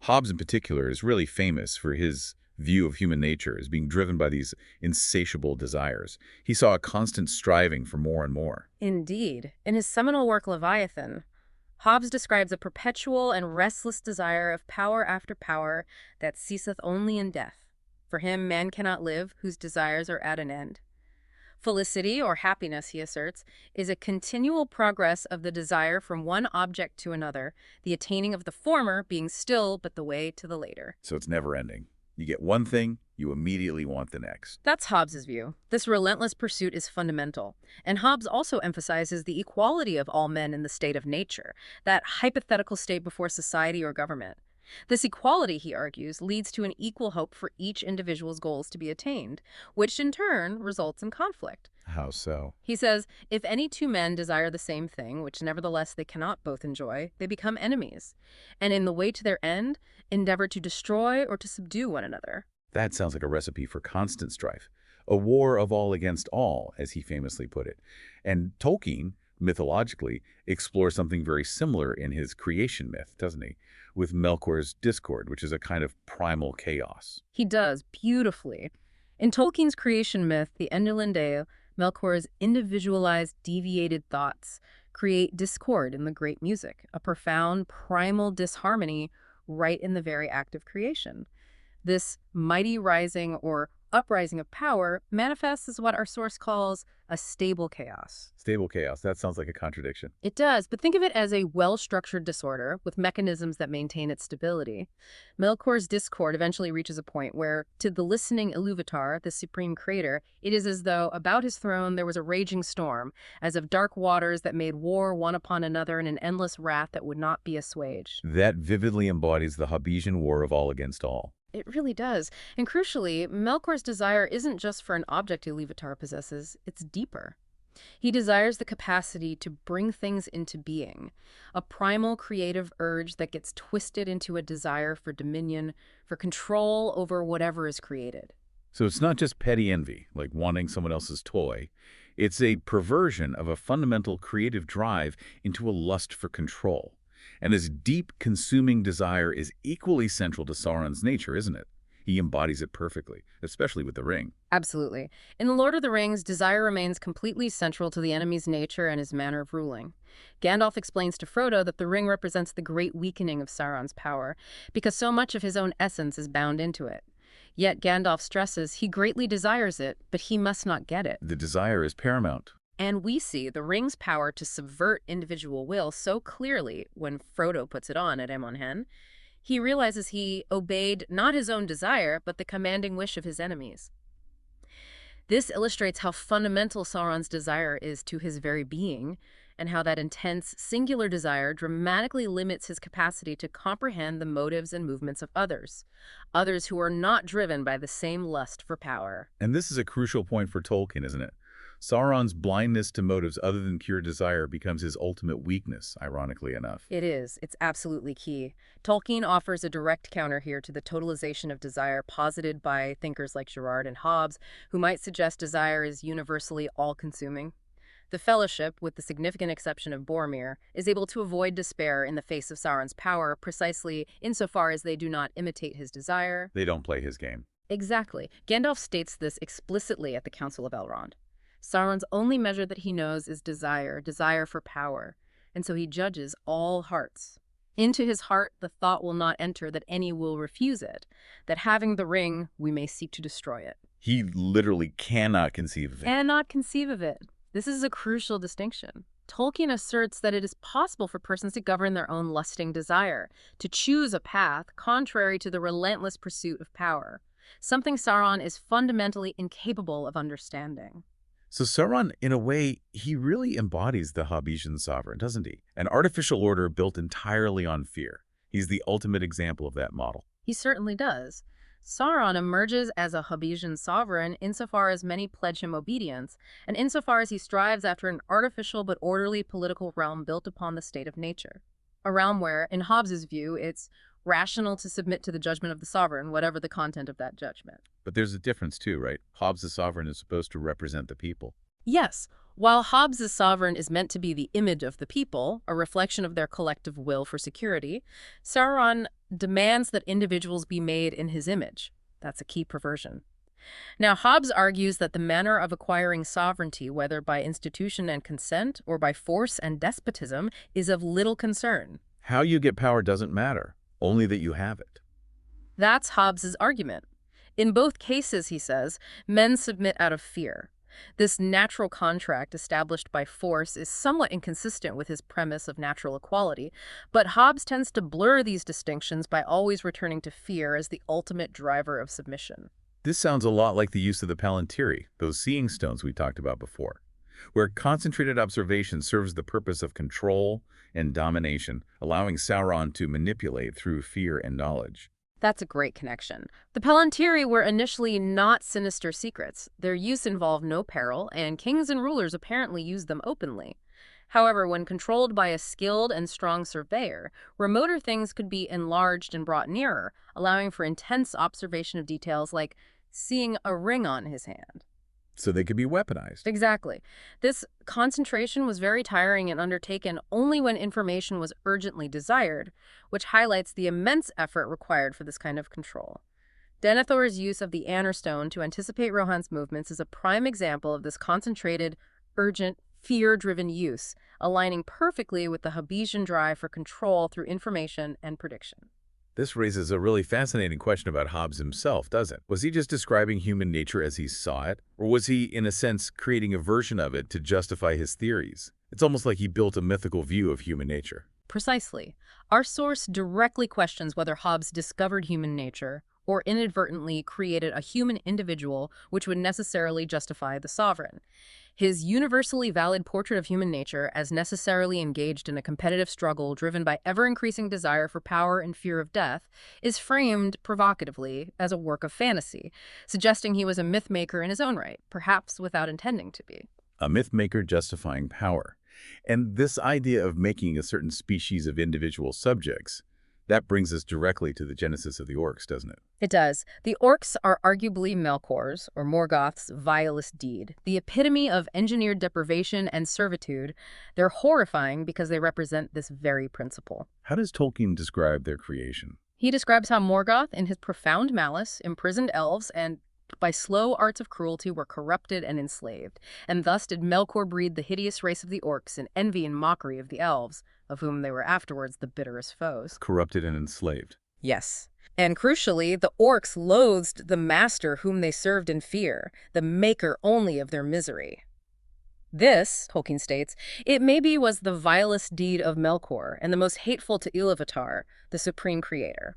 Hobbes in particular is really famous for his view of human nature as being driven by these insatiable desires. He saw a constant striving for more and more. Indeed. In his seminal work Leviathan, Hobbes describes a perpetual and restless desire of power after power that ceaseth only in death. For him, man cannot live whose desires are at an end. Felicity, or happiness, he asserts, is a continual progress of the desire from one object to another, the attaining of the former being still but the way to the later. So it's never ending. You get one thing, you immediately want the next. That's Hobbes's view. This relentless pursuit is fundamental. And Hobbes also emphasizes the equality of all men in the state of nature, that hypothetical state before society or government. This equality, he argues, leads to an equal hope for each individual's goals to be attained, which in turn results in conflict. How so? He says, if any two men desire the same thing, which nevertheless they cannot both enjoy, they become enemies, and in the way to their end, endeavor to destroy or to subdue one another. That sounds like a recipe for constant strife. A war of all against all, as he famously put it. And Tolkien, mythologically, explores something very similar in his creation myth, doesn't he? With Melkor's discord, which is a kind of primal chaos. He does, beautifully. In Tolkien's creation myth, the Enderlindale, Melkor's individualized, deviated thoughts create discord in the great music, a profound, primal disharmony right in the very act of creation. This mighty rising or uprising of power manifests as what our source calls a stable chaos. Stable chaos, that sounds like a contradiction. It does, but think of it as a well-structured disorder with mechanisms that maintain its stability. Melkor's discord eventually reaches a point where, to the listening Iluvatar, the supreme creator, it is as though about his throne there was a raging storm, as of dark waters that made war one upon another in an endless wrath that would not be assuaged. That vividly embodies the Hobbesian war of all against all. It really does. And crucially, Melkor's desire isn't just for an object Iluvatar possesses, it's deeper. He desires the capacity to bring things into being, a primal creative urge that gets twisted into a desire for dominion, for control over whatever is created. So it's not just petty envy, like wanting someone else's toy. It's a perversion of a fundamental creative drive into a lust for control. And this deep, consuming desire is equally central to Sauron's nature, isn't it? He embodies it perfectly, especially with the ring. Absolutely. In The Lord of the Rings, desire remains completely central to the enemy's nature and his manner of ruling. Gandalf explains to Frodo that the ring represents the great weakening of Sauron's power, because so much of his own essence is bound into it. Yet Gandalf stresses he greatly desires it, but he must not get it. The desire is paramount. And we see the ring's power to subvert individual will so clearly when Frodo puts it on at Amon Hen. He realizes he obeyed not his own desire, but the commanding wish of his enemies. This illustrates how fundamental Sauron's desire is to his very being, and how that intense, singular desire dramatically limits his capacity to comprehend the motives and movements of others who are not driven by the same lust for power. And this is a crucial point for Tolkien, isn't it? Sauron's blindness to motives other than pure desire becomes his ultimate weakness, ironically enough. It is. It's absolutely key. Tolkien offers a direct counter here to the totalization of desire posited by thinkers like J.R.R. and Hobbes, who might suggest desire is universally all-consuming. The Fellowship, with the significant exception of Boromir, is able to avoid despair in the face of Sauron's power precisely insofar as they do not imitate his desire. They don't play his game. Exactly. Gandalf states this explicitly at the Council of Elrond. Sauron's only measure that he knows is desire for power, and so he judges all hearts. Into his heart the thought will not enter that any will refuse it, that having the ring we may seek to destroy it. He literally cannot conceive of it. Cannot conceive of it. This is a crucial distinction. Tolkien asserts that it is possible for persons to govern their own lusting desire, to choose a path contrary to the relentless pursuit of power, something Sauron is fundamentally incapable of understanding. So Sauron, in a way, he really embodies the Hobbesian sovereign, doesn't he? An artificial order built entirely on fear. He's the ultimate example of that model. He certainly does. Sauron emerges as a Hobbesian sovereign insofar as many pledge him obedience, and insofar as he strives after an artificial but orderly political realm built upon the state of nature. A realm where, in Hobbes's view, it's rational to submit to the judgment of the sovereign, whatever the content of that judgment. But there's a difference too, right? Hobbes the sovereign is supposed to represent the people. Yes, while Hobbes' sovereign is meant to be the image of the people, a reflection of their collective will for security, Sauron demands that individuals be made in his image. That's a key perversion. Now, Hobbes argues that the manner of acquiring sovereignty, whether by institution and consent or by force and despotism, is of little concern. How you get power doesn't matter, only that you have it. That's Hobbes' argument. In both cases, he says, men submit out of fear. This natural contract established by force is somewhat inconsistent with his premise of natural equality, but Hobbes tends to blur these distinctions by always returning to fear as the ultimate driver of submission. This sounds a lot like the use of the palantiri, those seeing stones we talked about before, where concentrated observation serves the purpose of control and domination, allowing Sauron to manipulate through fear and knowledge. That's a great connection. The Palantiri were initially not sinister secrets. Their use involved no peril, and kings and rulers apparently used them openly. However, when controlled by a skilled and strong surveyor, remoter things could be enlarged and brought nearer, allowing for intense observation of details like seeing a ring on his hand. So they could be weaponized. Exactly. This concentration was very tiring and undertaken only when information was urgently desired, which highlights the immense effort required for this kind of control. Denethor's use of the Anner Stone to anticipate Rohan's movements is a prime example of this concentrated, urgent, fear-driven use, aligning perfectly with the Hobbesian drive for control through information and prediction. This raises a really fascinating question about Hobbes himself, doesn't it? Was he just describing human nature as he saw it? Or was he, in a sense, creating a version of it to justify his theories? It's almost like he built a mythical view of human nature. Precisely. Our source directly questions whether Hobbes discovered human nature or inadvertently created a human individual which would necessarily justify the sovereign. His universally valid portrait of human nature as necessarily engaged in a competitive struggle driven by ever-increasing desire for power and fear of death is framed provocatively as a work of fantasy, suggesting he was a myth-maker in his own right, perhaps without intending to be. A myth-maker justifying power. And this idea of making a certain species of individual subjects, that brings us directly to the genesis of the orcs, doesn't it? It does. The orcs are arguably Melkor's, or Morgoth's, vilest deed, the epitome of engineered deprivation and servitude. They're horrifying because they represent this very principle. How does Tolkien describe their creation? He describes how Morgoth, in his profound malice, imprisoned elves and by slow arts of cruelty were corrupted and enslaved, and thus did Melkor breed the hideous race of the orcs in envy and mockery of the elves, of whom they were afterwards the bitterest foes. Corrupted and enslaved. Yes. And crucially, the orcs loathed the master whom they served in fear, the maker only of their misery. This, Tolkien states, it maybe was the vilest deed of Melkor and the most hateful to Iluvatar, the supreme creator.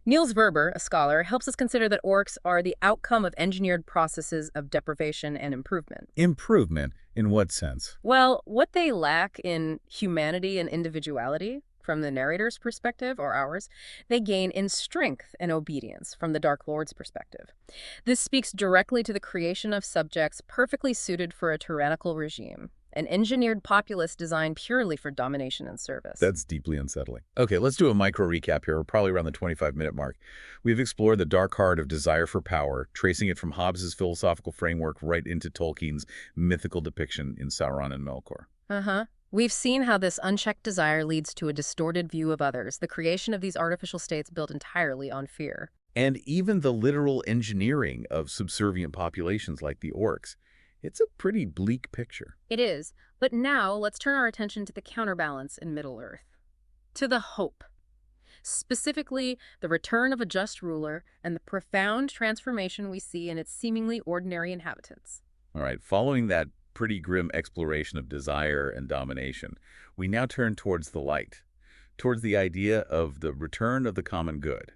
Niels Verber, a scholar, helps us consider that orcs are the outcome of engineered processes of deprivation and improvement. Improvement? In what sense? Well, what they lack in humanity and individuality, from the narrator's perspective, or ours, they gain in strength and obedience from the Dark Lord's perspective. This speaks directly to the creation of subjects perfectly suited for a tyrannical regime, an engineered populace designed purely for domination and service. That's deeply unsettling. Okay, let's do a micro recap here. We're probably around the 25-minute mark. We've explored the dark heart of desire for power, tracing it from Hobbes' philosophical framework right into Tolkien's mythical depiction in Sauron and Melkor. We've seen how this unchecked desire leads to a distorted view of others, the creation of these artificial states built entirely on fear. And even the literal engineering of subservient populations like the orcs. It's a pretty bleak picture. It is. But now let's turn our attention to the counterbalance in Middle-earth. To the hope. Specifically, the return of a just ruler and the profound transformation we see in its seemingly ordinary inhabitants. All right, following that pretty grim exploration of desire and domination, we now turn towards the light, towards the idea of the return of the common good.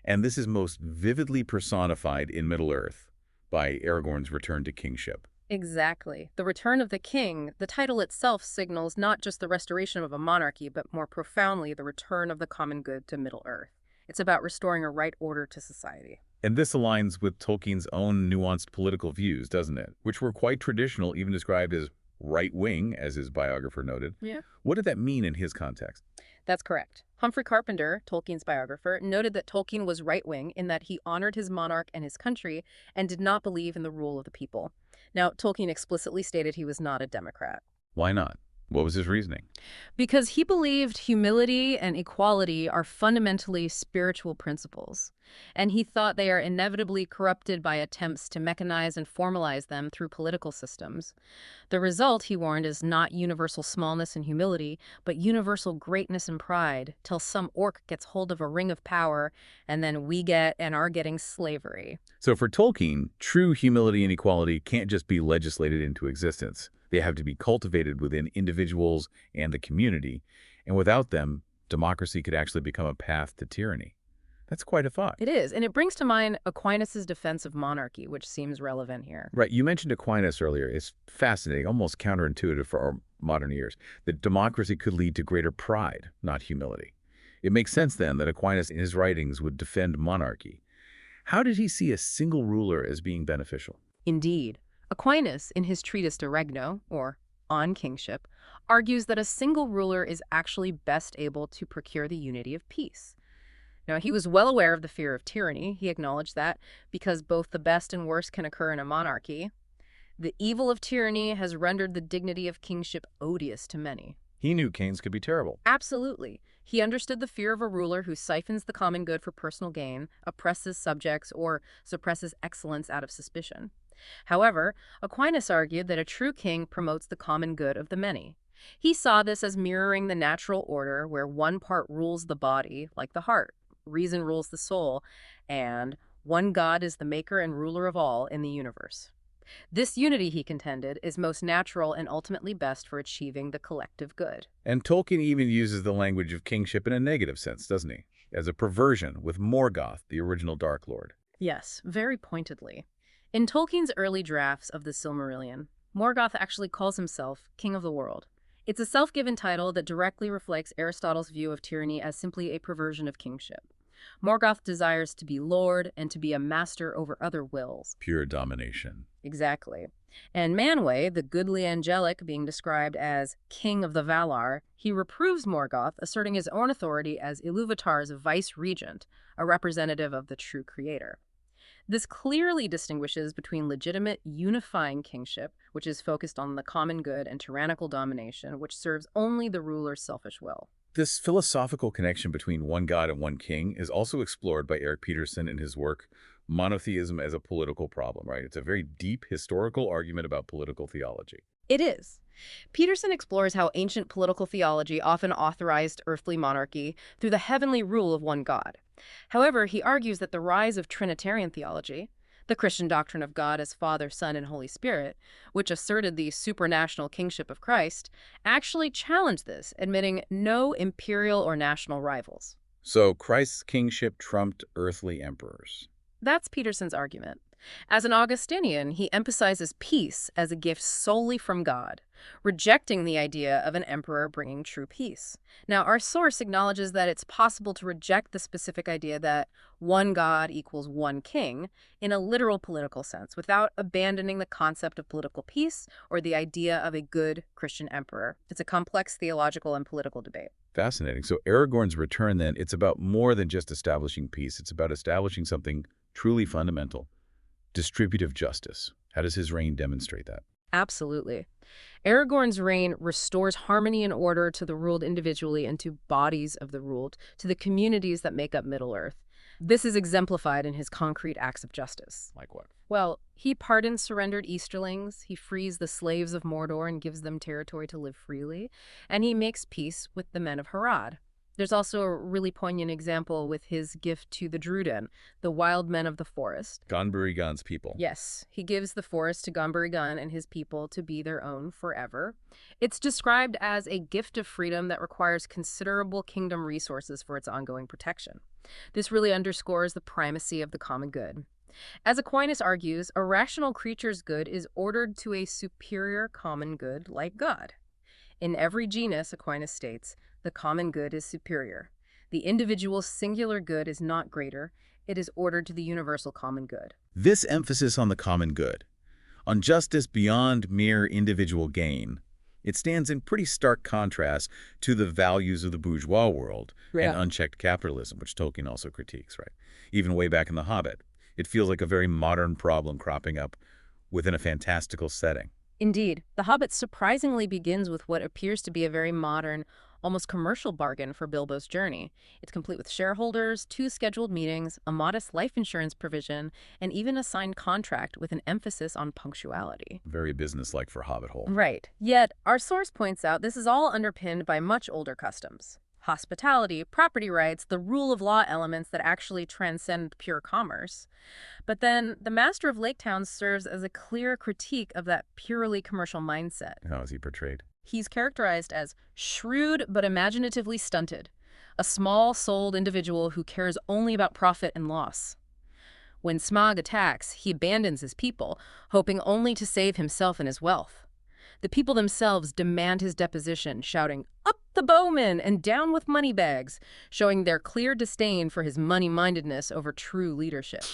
And this is most vividly personified in Middle-earth by Aragorn's return to kingship. Exactly. The return of the king, the title itself signals not just the restoration of a monarchy, but more profoundly the return of the common good to Middle-earth. It's about restoring a right order to society. And this aligns with Tolkien's own nuanced political views, doesn't it? Which were quite traditional, even described as right-wing, as his biographer noted. Yeah. What did that mean in his context? That's correct. Humphrey Carpenter, Tolkien's biographer, noted that Tolkien was right-wing in that he honored his monarch and his country and did not believe in the rule of the people. Now, Tolkien explicitly stated he was not a Democrat. Why not? What was his reasoning? Because he believed humility and equality are fundamentally spiritual principles, and he thought they are inevitably corrupted by attempts to mechanize and formalize them through political systems. The result, he warned, is not universal smallness and humility, but universal greatness and pride, till some orc gets hold of a ring of power, and then we get and are getting slavery. So for Tolkien, true humility and equality can't just be legislated into existence. They have to be cultivated within individuals and the community, and without them, democracy could actually become a path to tyranny. That's quite a thought. It is, and it brings to mind Aquinas' defense of monarchy, which seems relevant here. Right, you mentioned Aquinas earlier. It's fascinating, almost counterintuitive for our modern ears, that democracy could lead to greater pride, not humility. It makes sense then that Aquinas in his writings would defend monarchy. How did he see a single ruler as being beneficial? Indeed. Aquinas, in his treatise De Regno, or On Kingship, argues that a single ruler is actually best able to procure the unity of peace. Now, he was well aware of the fear of tyranny. He acknowledged that because both the best and worst can occur in a monarchy, the evil of tyranny has rendered the dignity of kingship odious to many. He knew kings could be terrible. Absolutely. He understood the fear of a ruler who siphons the common good for personal gain, oppresses subjects, or suppresses excellence out of suspicion. However, Aquinas argued that a true king promotes the common good of the many. He saw this as mirroring the natural order where one part rules the body, like the heart, reason rules the soul, and one God is the maker and ruler of all in the universe. This unity, he contended, is most natural and ultimately best for achieving the collective good. And Tolkien even uses the language of kingship in a negative sense, doesn't he? As a perversion with Morgoth, the original Dark Lord. Yes, very pointedly. In Tolkien's early drafts of the Silmarillion, Morgoth actually calls himself King of the World. It's a self-given title that directly reflects Aristotle's view of tyranny as simply a perversion of kingship. Morgoth desires to be lord and to be a master over other wills. Pure domination. Exactly. And Manwë, the goodly angelic, being described as King of the Valar, he reproves Morgoth, asserting his own authority as Ilúvatar's vice-regent, a representative of the true creator. This clearly distinguishes between legitimate unifying kingship, which is focused on the common good, and tyrannical domination, which serves only the ruler's selfish will. This philosophical connection between one God and one king is also explored by Erik Peterson in his work, Monotheism as a Political Problem, right? It's a very deep historical argument about political theology. It is. Peterson explores how ancient political theology often authorized earthly monarchy through the heavenly rule of one God. However, he argues that the rise of Trinitarian theology, the Christian doctrine of God as Father, Son, and Holy Spirit, which asserted the supranational kingship of Christ, actually challenged this, admitting no imperial or national rivals. So Christ's kingship trumped earthly emperors. That's Peterson's argument. As an Augustinian, he emphasizes peace as a gift solely from God, rejecting the idea of an emperor bringing true peace. Now, our source acknowledges that it's possible to reject the specific idea that one God equals one king in a literal political sense without abandoning the concept of political peace or the idea of a good Christian emperor. It's a complex theological and political debate. Fascinating. So Aragorn's return, then, it's about more than just establishing peace. It's about establishing something truly fundamental. Distributive justice. How does his reign demonstrate that? Absolutely. Aragorn's reign restores harmony and order to the ruled individually and to bodies of the ruled, to the communities that make up Middle-earth. This is exemplified in his concrete acts of justice. Like what? Well, he pardons surrendered Easterlings, he frees the slaves of Mordor and gives them territory to live freely, and he makes peace with the men of Harad. There's also a really poignant example with his gift to the Drúden, the wild men of the forest. Gonburigan's people. Yes, he gives the forest to Gonburigan and his people to be their own forever. It's described as a gift of freedom that requires considerable kingdom resources for its ongoing protection. This really underscores the primacy of the common good. As Aquinas argues, a rational creature's good is ordered to a superior common good like God. In every genus, Aquinas states, the common good is superior. The individual's singular good is not greater. It is ordered to the universal common good. This emphasis on the common good. on justice beyond mere individual gain. It stands in pretty stark contrast to the values of the bourgeois world and unchecked capitalism, which Tolkien also critiques, right? Even way back in The Hobbit. It feels like a very modern problem cropping up within a fantastical setting. Indeed, The Hobbit surprisingly begins with what appears to be a very modern, almost commercial bargain for Bilbo's journey. It's complete with shareholders, 2 scheduled meetings, a modest life insurance provision, and even a signed contract with an emphasis on punctuality. Very businesslike for Hobbit Hole. Right. Yet, our source points out this is all underpinned by much older customs. Hospitality, property rights, the rule of law elements that actually transcend pure commerce. But then, the Master of Lake Town serves as a clear critique of that purely commercial mindset. How is he portrayed? He's characterized as shrewd but imaginatively stunted, a small-souled individual who cares only about profit and loss. When Smaug attacks, he abandons his people, hoping only to save himself and his wealth. The people themselves demand his deposition, shouting, "Up the bowmen and down with money bags," showing their clear disdain for his money-mindedness over true leadership.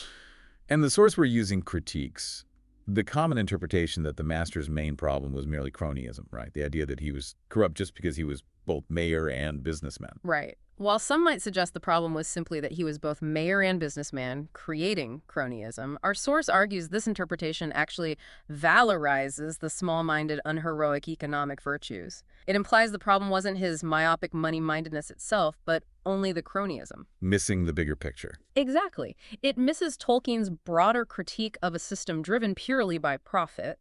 And the source we're using critiques the common interpretation that the master's main problem was merely cronyism, right? The idea that he was corrupt just because he was both mayor and businessman. Right. While some might suggest the problem was simply that he was both mayor and businessman, creating cronyism, our source argues this interpretation actually valorizes the small-minded, unheroic economic virtues. It implies the problem wasn't his myopic money-mindedness itself, but only the cronyism. Missing the bigger picture. Exactly. It misses Tolkien's broader critique of a system driven purely by profit.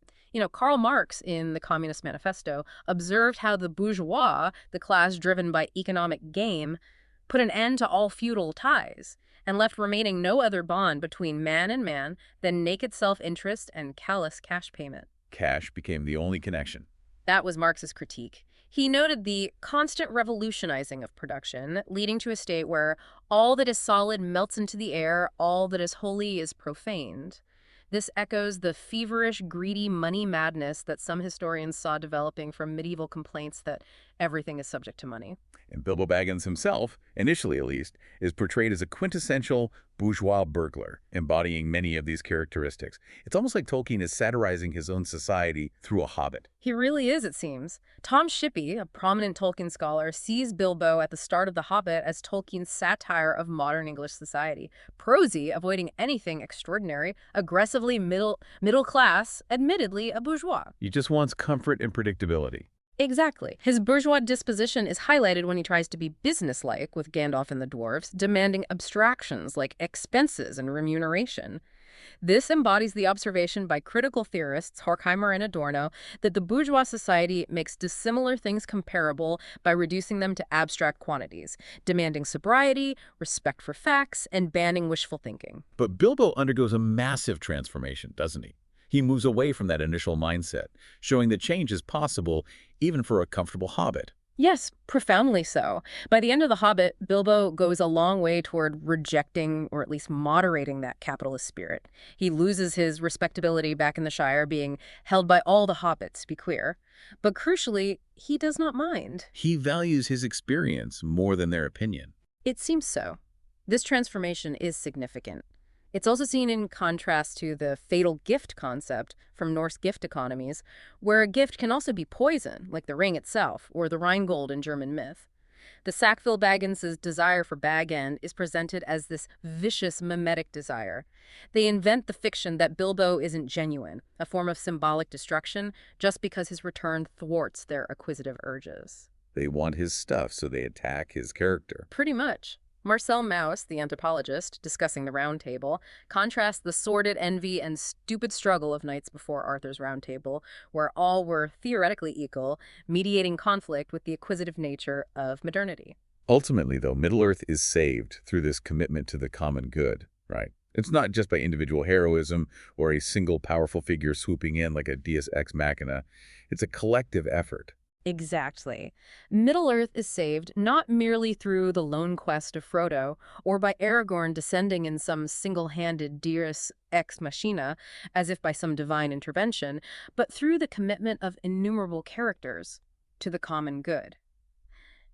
Karl Marx, in the Communist Manifesto, observed how the bourgeois, the class driven by economic gain, put an end to all feudal ties and left remaining no other bond between man and man than naked self-interest and callous cash payment. Cash became the only connection. That was Marx's critique. He noted the constant revolutionizing of production, leading to a state where all that is solid melts into the air, all that is holy is profaned. This echoes the feverish, greedy money madness that some historians saw developing from medieval complaints that everything is subject to money. And Bilbo Baggins himself, initially at least, is portrayed as a quintessential bourgeois burglar, embodying many of these characteristics. It's almost like Tolkien is satirizing his own society through a hobbit. He really is, it seems. Tom Shippey, a prominent Tolkien scholar, sees Bilbo at the start of The Hobbit as Tolkien's satire of modern English society. Prosy, avoiding anything extraordinary, aggressively middle class, admittedly a bourgeois. He just wants comfort and predictability. Exactly. His bourgeois disposition is highlighted when he tries to be businesslike with Gandalf and the dwarves, demanding abstractions like expenses and remuneration. This embodies the observation by critical theorists Horkheimer and Adorno that the bourgeois society makes dissimilar things comparable by reducing them to abstract quantities, demanding sobriety, respect for facts, and banning wishful thinking. But Bilbo undergoes a massive transformation, doesn't he? He moves away from that initial mindset, showing that change is possible even for a comfortable hobbit. Yes, profoundly so. By the end of The Hobbit, Bilbo goes a long way toward rejecting or at least moderating that capitalist spirit. He loses his respectability back in the Shire, being held by all the hobbits, to be clear. But crucially, he does not mind. He values his experience more than their opinion. It seems so. This transformation is significant. It's also seen in contrast to the fatal gift concept from Norse gift economies, where a gift can also be poison, like the ring itself, or the Rheingold in German myth. The Sackville Baggins's desire for Bag End is presented as this vicious mimetic desire. They invent the fiction that Bilbo isn't genuine, a form of symbolic destruction, just because his return thwarts their acquisitive urges. They want his stuff, so they attack his character. Pretty much. Marcel Mauss, the anthropologist, discussing the Round Table, contrasts the sordid envy and stupid struggle of knights before Arthur's Round Table, where all were theoretically equal, mediating conflict with the acquisitive nature of modernity. Ultimately, though, Middle-earth is saved through this commitment to the common good, right? It's not just by individual heroism or a single powerful figure swooping in like a deus ex machina. It's a collective effort. Exactly. Middle-earth is saved not merely through the lone quest of Frodo, or by Aragorn descending in some single-handed deus ex machina, as if by some divine intervention, but through the commitment of innumerable characters to the common good.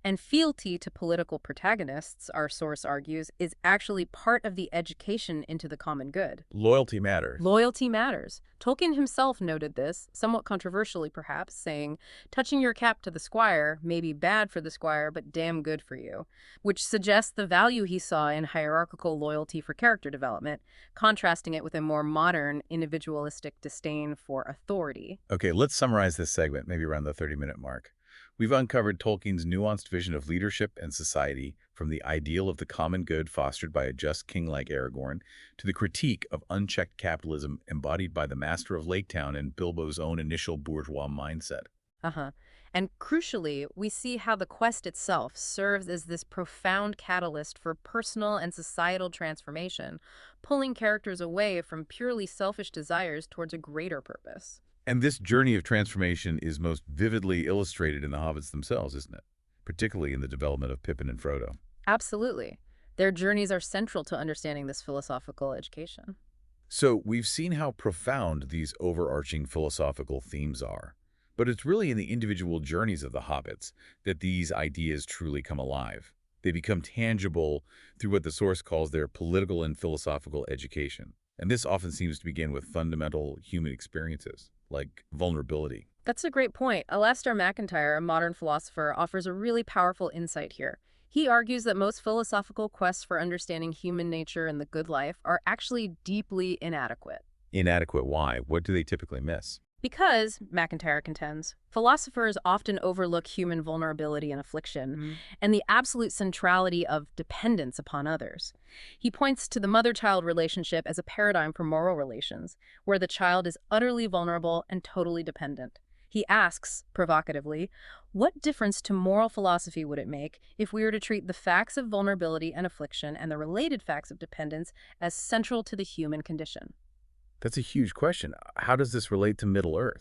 And fealty to political protagonists, our source argues, is actually part of the education into the common good. Loyalty matters. Loyalty matters. Tolkien himself noted this, somewhat controversially perhaps, saying, touching your cap to the squire may be bad for the squire, but damn good for you, which suggests the value he saw in hierarchical loyalty for character development, contrasting it with a more modern, individualistic disdain for authority. Okay, let's summarize this segment, maybe around the 30-minute mark. We've uncovered Tolkien's nuanced vision of leadership and society, from the ideal of the common good fostered by a just king like Aragorn, to the critique of unchecked capitalism embodied by the master of Laketown and Bilbo's own initial bourgeois mindset. And crucially, we see how the quest itself serves as this profound catalyst for personal and societal transformation, pulling characters away from purely selfish desires towards a greater purpose. And this journey of transformation is most vividly illustrated in the hobbits themselves, isn't it? Particularly in the development of Pippin and Frodo. Absolutely. Their journeys are central to understanding this philosophical education. So we've seen how profound these overarching philosophical themes are. But it's really in the individual journeys of the hobbits that these ideas truly come alive. They become tangible through what the source calls their political and philosophical education. And this often seems to begin with fundamental human experiences, like vulnerability. That's a great point. Alasdair MacIntyre, a modern philosopher, offers a really powerful insight here. He argues that most philosophical quests for understanding human nature and the good life are actually deeply inadequate. Inadequate why? What do they typically miss? Because, MacIntyre contends, philosophers often overlook human vulnerability and affliction, and the absolute centrality of dependence upon others. He points to the mother-child relationship as a paradigm for moral relations, where the child is utterly vulnerable and totally dependent. He asks, provocatively, what difference to moral philosophy would it make if we were to treat the facts of vulnerability and affliction and the related facts of dependence as central to the human condition? That's a huge question. How does this relate to Middle-earth?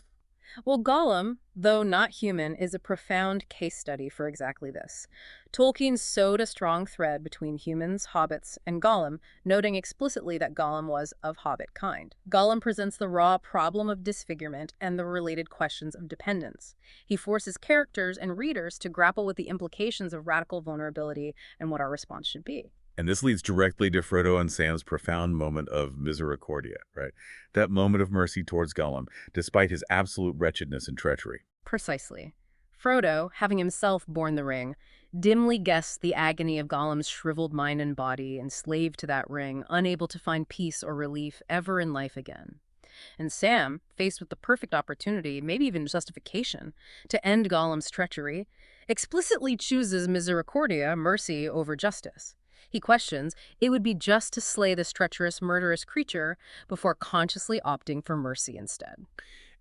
Well, Gollum, though not human, is a profound case study for exactly this. Tolkien sewed a strong thread between humans, hobbits, and Gollum, noting explicitly that Gollum was of hobbit kind. Gollum presents the raw problem of disfigurement and the related questions of dependence. He forces characters and readers to grapple with the implications of radical vulnerability and what our response should be. And this leads directly to Frodo and Sam's profound moment of misericordia, right? That moment of mercy towards Gollum, despite his absolute wretchedness and treachery. Precisely. Frodo, having himself borne the ring, dimly guessed the agony of Gollum's shriveled mind and body, enslaved to that ring, unable to find peace or relief ever in life again. And Sam, faced with the perfect opportunity, maybe even justification, to end Gollum's treachery, explicitly chooses misericordia, mercy, over justice. He questions, it would be just to slay this treacherous, murderous creature before consciously opting for mercy instead.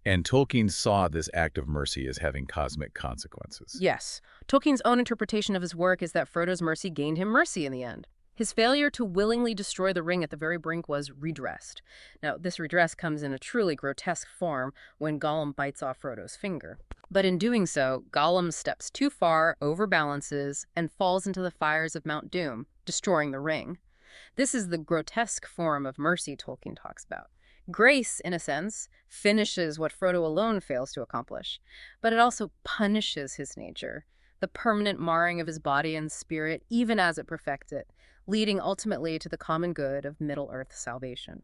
And Tolkien saw this act of mercy as having cosmic consequences. Yes. Tolkien's own interpretation of his work is that Frodo's mercy gained him mercy in the end. His failure to willingly destroy the ring at the very brink was redressed. Now, this redress comes in a truly grotesque form when Gollum bites off Frodo's finger. But in doing so, Gollum steps too far, overbalances, and falls into the fires of Mount Doom, destroying the ring. This is the grotesque form of mercy Tolkien talks about. Grace, in a sense, finishes what Frodo alone fails to accomplish, but it also punishes his nature, the permanent marring of his body and spirit, even as it perfects it, leading ultimately to the common good of Middle-earth salvation.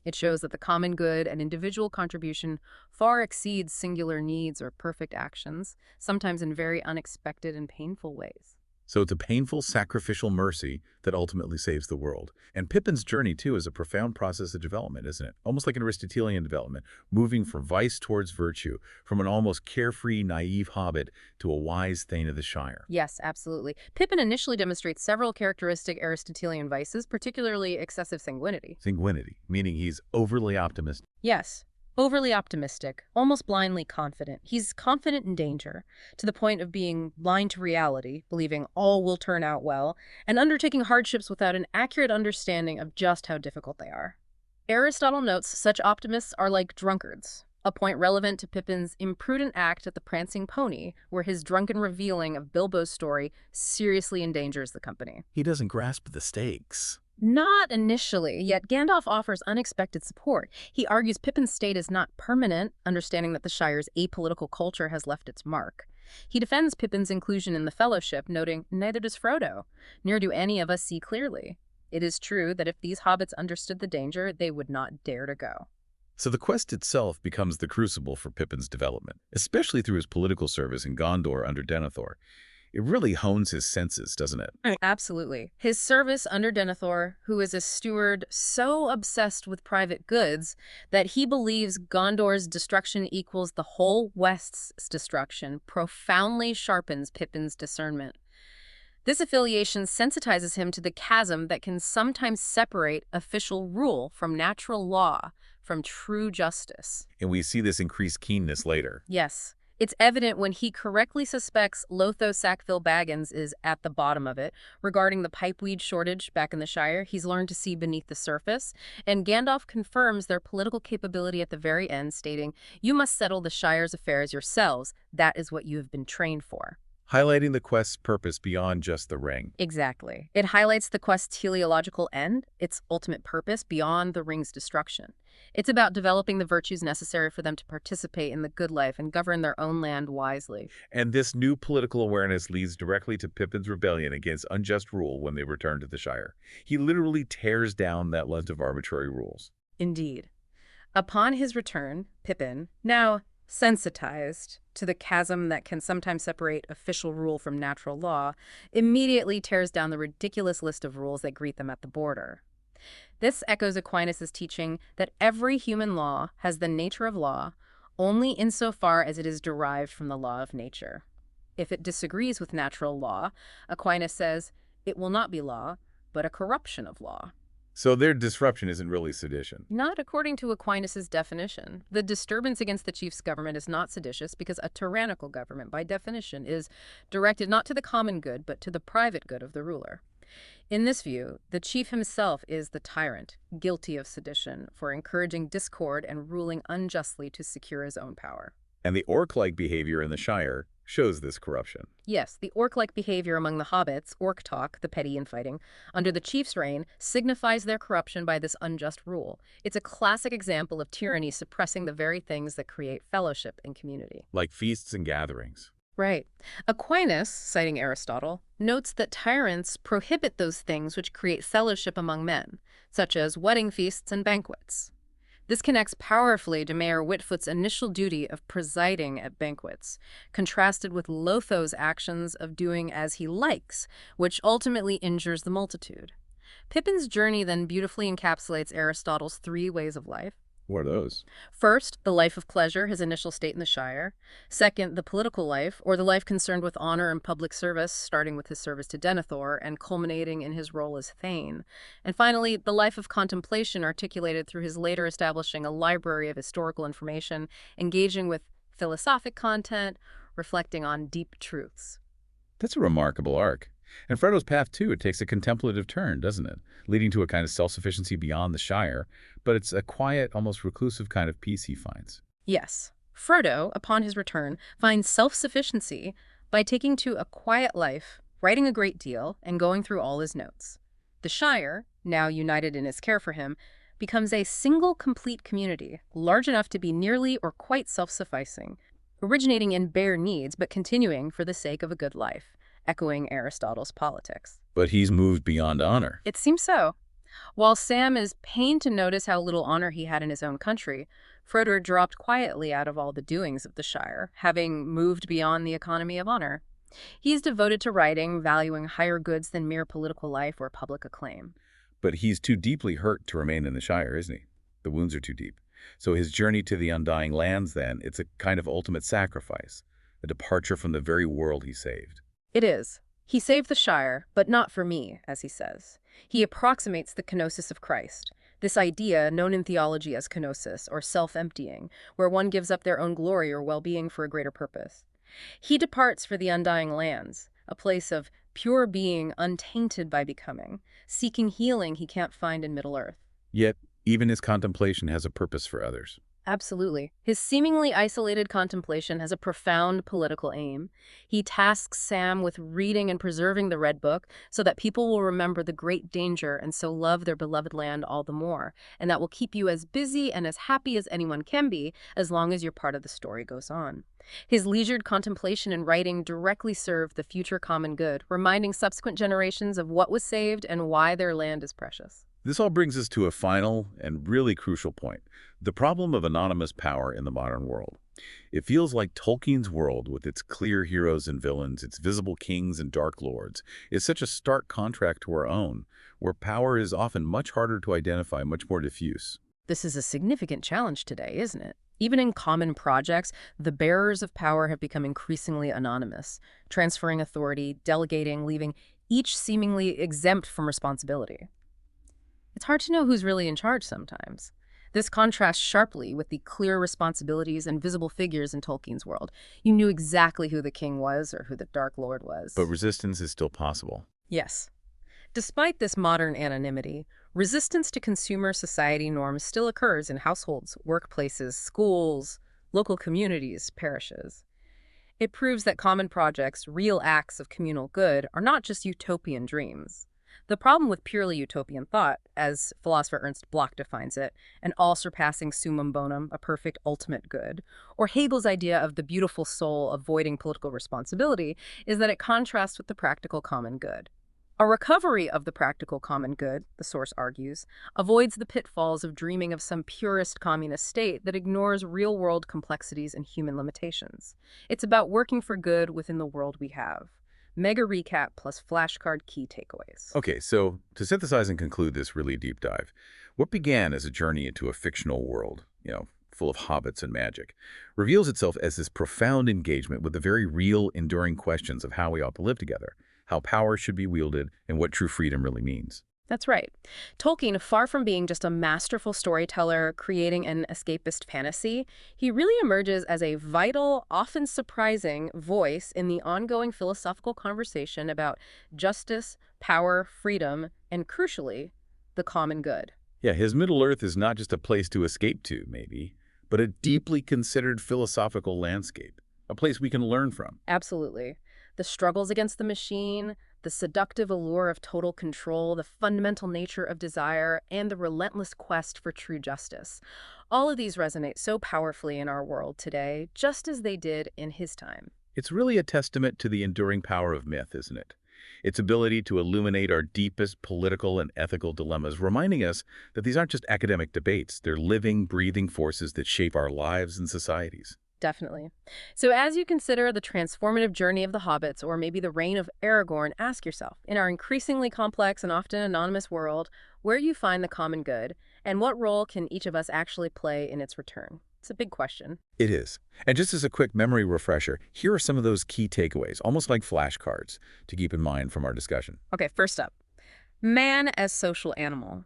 It shows that the common good and individual contribution far exceeds singular needs or perfect actions, sometimes in very unexpected and painful ways. So it's a painful, sacrificial mercy that ultimately saves the world. And Pippin's journey, too, is a profound process of development, isn't it? Almost like an Aristotelian development, moving from vice towards virtue, from an almost carefree, naive hobbit to a wise Thane of the Shire. Yes, absolutely. Pippin initially demonstrates several characteristic Aristotelian vices, particularly excessive sanguinity. Sanguinity, meaning he's overly optimistic. Yes. Overly optimistic, almost blindly confident. He's confident in danger, to the point of being blind to reality, believing all will turn out well, and undertaking hardships without an accurate understanding of just how difficult they are. Aristotle notes such optimists are like drunkards, a point relevant to Pippin's imprudent act at the Prancing Pony, where his drunken revealing of Bilbo's story seriously endangers the company. He doesn't grasp the stakes. Not initially, yet Gandalf offers unexpected support. He argues Pippin's state is not permanent, understanding that the Shire's apolitical culture has left its mark. He defends Pippin's inclusion in the Fellowship, noting, "Neither does Frodo, nor do any of us see clearly. It is true that if these hobbits understood the danger, they would not dare to go." So the quest itself becomes the crucible for Pippin's development, especially through his political service in Gondor under Denethor. It really hones his senses, doesn't it? Absolutely. His service under Denethor, who is a steward so obsessed with private goods that he believes Gondor's destruction equals the whole West's destruction, profoundly sharpens Pippin's discernment. This affiliation sensitizes him to the chasm that can sometimes separate official rule from natural law, from true justice. And we see this increased keenness later. Yes. It's evident when he correctly suspects Lotho Sackville Baggins is at the bottom of it. Regarding the pipeweed shortage back in the Shire, he's learned to see beneath the surface, and Gandalf confirms their political capability at the very end, stating, "You must settle the Shire's affairs yourselves. That is what you have been trained for." Highlighting the quest's purpose beyond just the ring. Exactly. It highlights the quest's teleological end, its ultimate purpose beyond the ring's destruction. It's about developing the virtues necessary for them to participate in the good life and govern their own land wisely. And this new political awareness leads directly to Pippin's rebellion against unjust rule when they return to the Shire. He literally tears down that list of arbitrary rules. Indeed. Upon his return, Pippin, now sensitized to the chasm that can sometimes separate official rule from natural law, immediately tears down the ridiculous list of rules that greet them at the border. This echoes Aquinas' teaching that every human law has the nature of law only insofar as it is derived from the law of nature. If it disagrees with natural law, Aquinas says, it will not be law, but a corruption of law. So their disruption isn't really sedition. Not according to Aquinas' definition. The disturbance against the chief's government is not seditious because a tyrannical government, by definition, is directed not to the common good, but to the private good of the ruler. In this view, the chief himself is the tyrant, guilty of sedition for encouraging discord and ruling unjustly to secure his own power. And the orc-like behavior in the Shire shows this corruption. Yes, the orc-like behavior among the hobbits, orc talk, the petty infighting, under the chief's reign, signifies their corruption by this unjust rule. It's a classic example of tyranny suppressing the very things that create fellowship and community. Like feasts and gatherings. Right. Aquinas, citing Aristotle, notes that tyrants prohibit those things which create fellowship among men, such as wedding feasts and banquets. This connects powerfully to Mayor Whitfoot's initial duty of presiding at banquets, contrasted with Lotho's actions of doing as he likes, which ultimately injures the multitude. Pippin's journey then beautifully encapsulates Aristotle's three ways of life. What are those? First, the life of pleasure, his initial state in the Shire. Second, the political life, or the life concerned with honor and public service, starting with his service to Denethor and culminating in his role as Thane. And finally, the life of contemplation, articulated through his later establishing a library of historical information, engaging with philosophic content, reflecting on deep truths. That's a remarkable arc. And Frodo's path, too, it takes a contemplative turn, doesn't it? Leading to a kind of self-sufficiency beyond the Shire, but it's a quiet, almost reclusive kind of peace he finds. Yes. Frodo, upon his return, finds self-sufficiency by taking to a quiet life, writing a great deal, and going through all his notes. The Shire, now united in its care for him, becomes a single complete community, large enough to be nearly or quite self-sufficing, originating in bare needs but continuing for the sake of a good life, echoing Aristotle's politics. But he's moved beyond honor. It seems so. While Sam is pained to notice how little honor he had in his own country, Frodo dropped quietly out of all the doings of the Shire, having moved beyond the economy of honor. He is devoted to writing, valuing higher goods than mere political life or public acclaim. But he's too deeply hurt to remain in the Shire, isn't he? The wounds are too deep. So his journey to the Undying Lands, then, it's a kind of ultimate sacrifice, a departure from the very world he saved. It is. He saved the Shire, but not for me, as he says. He approximates the kenosis of Christ, this idea known in theology as kenosis, or self-emptying, where one gives up their own glory or well-being for a greater purpose. He departs for the Undying Lands, a place of pure being untainted by becoming, seeking healing he can't find in Middle-earth. Yet, even his contemplation has a purpose for others. Absolutely. His seemingly isolated contemplation has a profound political aim. He tasks Sam with reading and preserving the Red Book so that people will remember the great danger and so love their beloved land all the more. And that will keep you as busy and as happy as anyone can be as long as your part of the story goes on. His leisured contemplation and writing directly serve the future common good, reminding subsequent generations of what was saved and why their land is precious. This all brings us to a final and really crucial point, the problem of anonymous power in the modern world. It feels like Tolkien's world, with its clear heroes and villains, its visible kings and dark lords, is such a stark contrast to our own, where power is often much harder to identify, much more diffuse. This is a significant challenge today, isn't it? Even in common projects, the bearers of power have become increasingly anonymous, transferring authority, delegating, leaving each seemingly exempt from responsibility. It's hard to know who's really in charge sometimes. This contrasts sharply with the clear responsibilities and visible figures in Tolkien's world. You knew exactly who the king was or who the Dark Lord was. But resistance is still possible. Yes. Despite this modern anonymity, resistance to consumer society norms still occurs in households, workplaces, schools, local communities, parishes. It proves that common projects, real acts of communal good, are not just utopian dreams. The problem with purely utopian thought, as philosopher Ernst Bloch defines it, an all-surpassing summum bonum, a perfect ultimate good, or Hegel's idea of the beautiful soul avoiding political responsibility, is that it contrasts with the practical common good. A recovery of the practical common good, the source argues, avoids the pitfalls of dreaming of some purist communist state that ignores real-world complexities and human limitations. It's about working for good within the world we have. Mega recap plus flashcard key takeaways. Okay, so to synthesize and conclude this really deep dive, what began as a journey into a fictional world, full of hobbits and magic, reveals itself as this profound engagement with the very real, enduring questions of how we ought to live together, how power should be wielded, and what true freedom really means. That's right. Tolkien, far from being just a masterful storyteller creating an escapist fantasy, he really emerges as a vital, often surprising voice in the ongoing philosophical conversation about justice, power, freedom, and crucially, the common good. Yeah, his Middle-earth is not just a place to escape to, maybe, but a deeply considered philosophical landscape, a place we can learn from. Absolutely. The struggles against the machine, the seductive allure of total control, the fundamental nature of desire, and the relentless quest for true justice. All of these resonate so powerfully in our world today, just as they did in his time. It's really a testament to the enduring power of myth, isn't it? Its ability to illuminate our deepest political and ethical dilemmas, reminding us that these aren't just academic debates, they're living, breathing forces that shape our lives and societies. Definitely. So as you consider the transformative journey of the hobbits, or maybe the reign of Aragorn, ask yourself, in our increasingly complex and often anonymous world, where you find the common good, and what role can each of us actually play in its return? It's a big question. It is. And just as a quick memory refresher, here are some of those key takeaways, almost like flashcards, to keep in mind from our discussion. Okay, first up, man as social animal.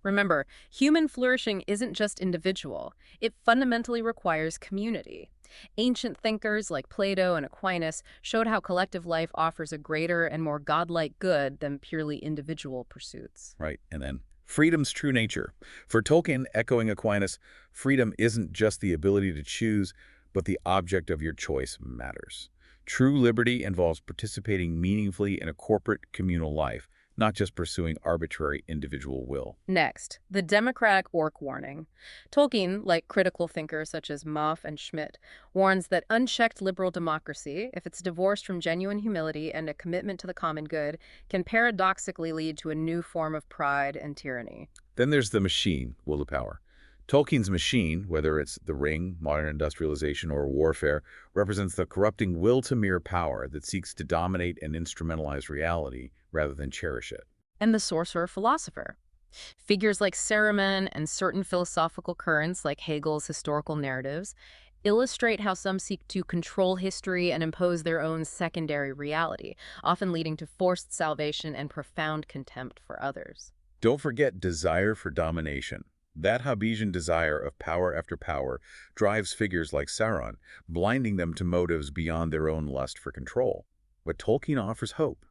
Remember, human flourishing isn't just individual. It fundamentally requires community. Ancient thinkers like Plato and Aquinas showed how collective life offers a greater and more godlike good than purely individual pursuits. Right, and then freedom's true nature. For Tolkien, echoing Aquinas, freedom isn't just the ability to choose, but the object of your choice matters. True liberty involves participating meaningfully in a corporate communal life, not just pursuing arbitrary individual will. Next, the democratic orc warning. Tolkien, like critical thinkers such as Moff and Schmidt, warns that unchecked liberal democracy, if it's divorced from genuine humility and a commitment to the common good, can paradoxically lead to a new form of pride and tyranny. Then there's the machine, will to power. Tolkien's machine, whether it's the ring, modern industrialization, or warfare, represents the corrupting will to mere power that seeks to dominate and instrumentalize reality rather than cherish it. And the sorcerer-philosopher. Figures like Saruman and certain philosophical currents like Hegel's historical narratives illustrate how some seek to control history and impose their own secondary reality, often leading to forced salvation and profound contempt for others. Don't forget desire for domination. That Hobbesian desire of power after power drives figures like Sauron, blinding them to motives beyond their own lust for control. But Tolkien offers hope.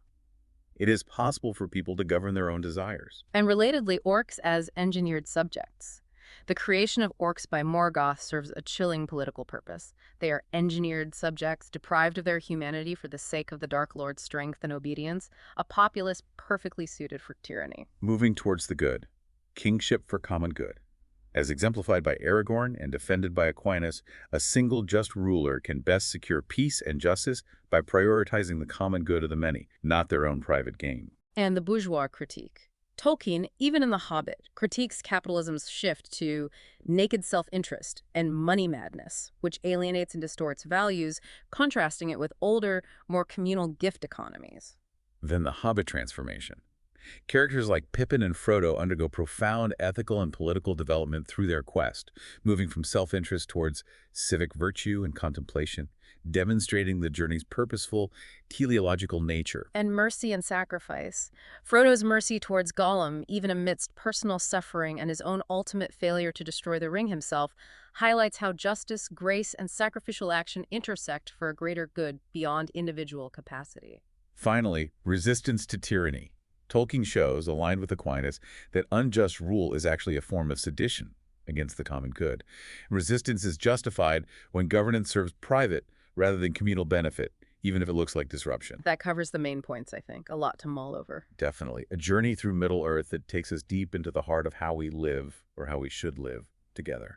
It is possible for people to govern their own desires. And relatedly, orcs as engineered subjects. The creation of orcs by Morgoth serves a chilling political purpose. They are engineered subjects, deprived of their humanity for the sake of the Dark Lord's strength and obedience, a populace perfectly suited for tyranny. Moving towards the good. Kingship for common good. As exemplified by Aragorn and defended by Aquinas, a single just ruler can best secure peace and justice by prioritizing the common good of the many, not their own private gain. And the bourgeois critique. Tolkien, even in The Hobbit, critiques capitalism's shift to naked self-interest and money madness, which alienates and distorts values, contrasting it with older, more communal gift economies. Then the Hobbit transformation. Characters like Pippin and Frodo undergo profound ethical and political development through their quest, moving from self-interest towards civic virtue and contemplation, demonstrating the journey's purposeful, teleological nature. And mercy and sacrifice. Frodo's mercy towards Gollum, even amidst personal suffering and his own ultimate failure to destroy the ring himself, highlights how justice, grace, and sacrificial action intersect for a greater good beyond individual capacity. Finally, resistance to tyranny. Tolkien shows, aligned with Aquinas, that unjust rule is actually a form of sedition against the common good. Resistance is justified when governance serves private rather than communal benefit, even if it looks like disruption. That covers the main points, I think. A lot to mull over. Definitely. A journey through Middle-earth that takes us deep into the heart of how we live, or how we should live, together.